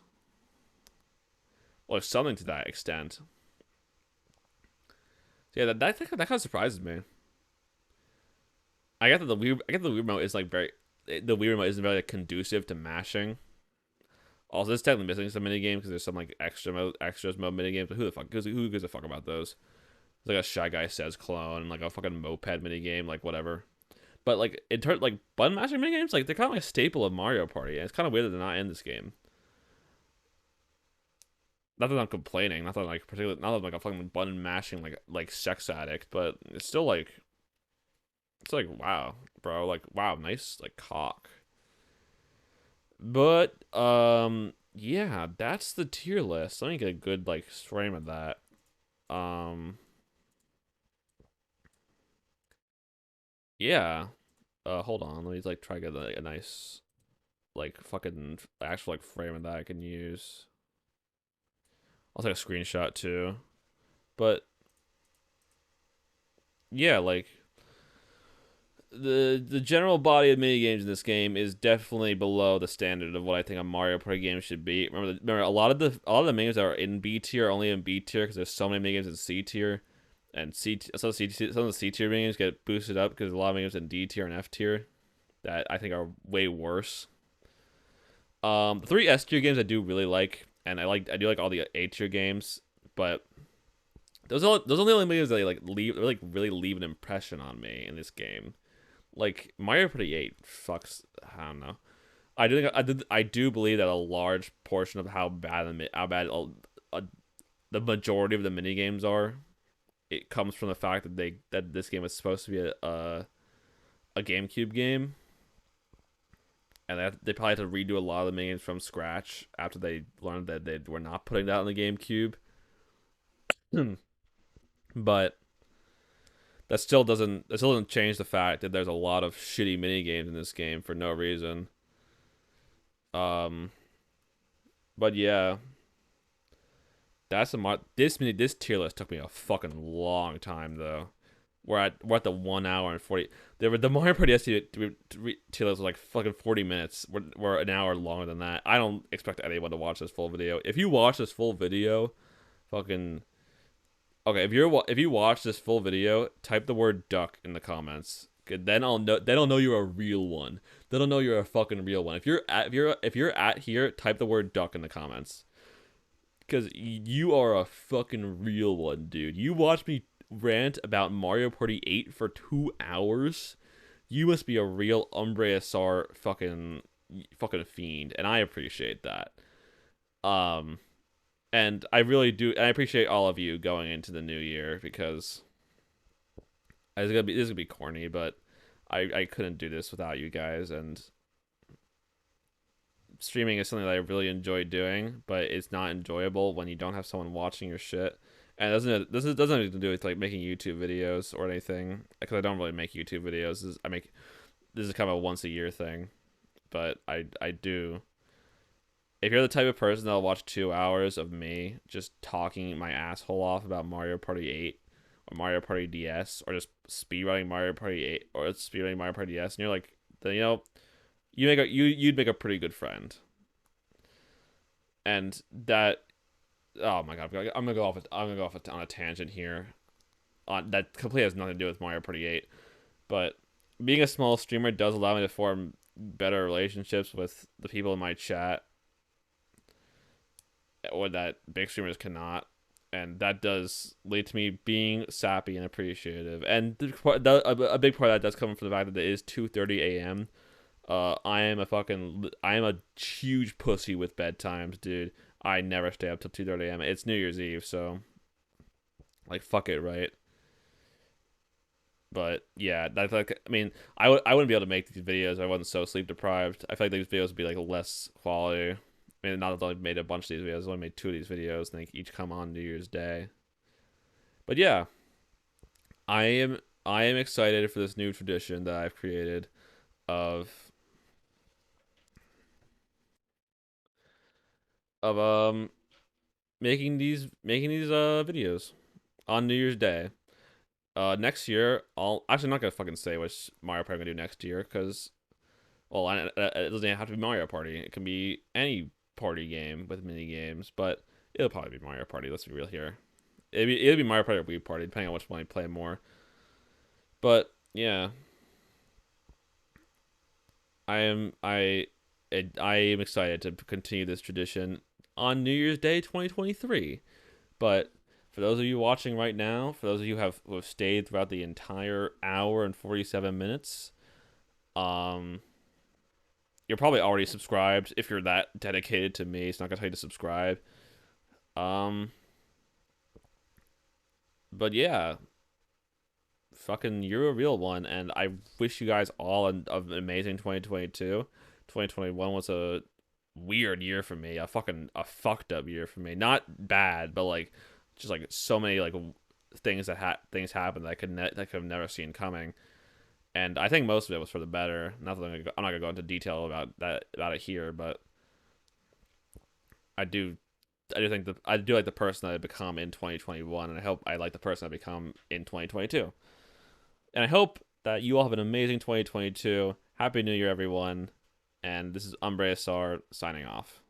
Or something to that extent. So yeah, that kind of surprises me. I get that the Wii remote is like the Wii remote isn't very like, conducive to mashing. Also, it's technically missing some minigames because there's some like extras mode minigames. But who gives a fuck about those? It's like a Shy Guy Says clone and like a fucking moped minigame, like whatever. But like in terms like button mashing minigames, like they're kind of like a staple of Mario Party, and it's kind of weird that they're not in this game. Not that I'm complaining, not that like particularly, not that I'm like a fucking button mashing like sex addict, but it's still like, it's like wow, bro, like wow, nice like cock. But yeah, that's the tier list. Let me get a good like frame of that. Yeah. Hold on. Let me like try to get a nice like fucking actual like frame of that I can use. I'll take a screenshot too. But yeah, like the general body of minigames in this game is definitely below the standard of what I think a Mario Party game should be. Remember a lot of the minigames that are in B tier are only in B tier because there's so many minigames in C tier, and some of the C tier minigames get boosted up because a lot of minigames in D tier and F tier that I think are way worse. The 3 S tier games I do really like, and I do like all the A tier games, but those are the only games that really leave an impression on me in this game. Like Mario Party 8 fucks. I don't know. I do believe that a large portion of how bad the majority of the mini games are, it comes from the fact that this game was supposed to be a GameCube game, and they probably had to redo a lot of the mini games from scratch after they learned that they were not putting that on the GameCube. But that still doesn't change the fact that there's a lot of shitty mini games in this game for no reason. But yeah, this tier list took me a fucking long time though. We're at the 1 hour and 40. The Mario Party tier list was like fucking 40 minutes. We're an hour longer than that. I don't expect anyone to watch this full video. If you watch this full video, fucking. Okay, if you watch this full video, type the word duck in the comments, Good. Then I'll know. Then I'll know you're a real one. Then I'll know you're a fucking real one. If you're at here, type the word duck in the comments. Because you are a fucking real one, dude. You watched me rant about Mario Party 8 for 2 hours. You must be a real Umbre fucking fiend, and I appreciate that. Um, and I really do. And I appreciate all of you going into the new year because this is gonna be corny, but I couldn't do this without you guys, and streaming is something that I really enjoy doing, but it's not enjoyable when you don't have someone watching your shit. And it doesn't have to do with like making YouTube videos or anything, because I don't really make YouTube videos. This is kind of a once a year thing, but I do. If you're the type of person that'll watch 2 hours of me just talking my asshole off about Mario Party 8 or Mario Party DS or just speedrunning Mario Party 8 or speedrunning Mario Party DS, and you're like, then you'd make a pretty good friend. And that, oh my god, I'm gonna go off on a tangent here. On that completely has nothing to do with Mario Party 8, but being a small streamer does allow me to form better relationships with the people in my chat, or that big streamers cannot. And that does lead to me being sappy and appreciative. And a big part of that does come from the fact that it is 2:30 a.m. I am a huge pussy with bedtimes, dude. I never stay up till 2:30 a.m. It's New Year's Eve, so like fuck it, right? But yeah, that's like, I mean, I wouldn't be able to make these videos if I wasn't so sleep deprived. I feel like these videos would be like less quality. I mean, not that I've made a bunch of these videos. I've only made 2 of these videos, and they each come on New Year's Day. But yeah, I am excited for this new tradition that I've created of of making these videos on New Year's Day. Next year, I'll actually not gonna fucking say which Mario Party I'm gonna do next year, because well, it doesn't have to be Mario Party. It can be any party game with mini games, but it'll probably be Mario Party. Let's be real here. It'll be Mario Party or Wii Party, depending on which one I play more. But yeah, I am I I am excited to continue this tradition on New Year's Day 2023. But for those of you watching right now, for those of you who have stayed throughout the entire hour and 47 minutes, um, you're probably already subscribed. If you're that dedicated to me, it's not gonna tell you to subscribe. Um, but yeah, fucking, you're a real one, and I wish you guys all an amazing 2022. 2021 was a weird year for me, a fucked up year for me. Not bad, but like just like so many like things happened that I could have never seen coming. And I think most of it was for the better. Not that I'm not gonna go into detail about it here, but I do I do like the person that I become in 2021, and I hope I like the person I become in 2022. And I hope that you all have an amazing 2022. Happy New Year, everyone. And this is Umbre signing off.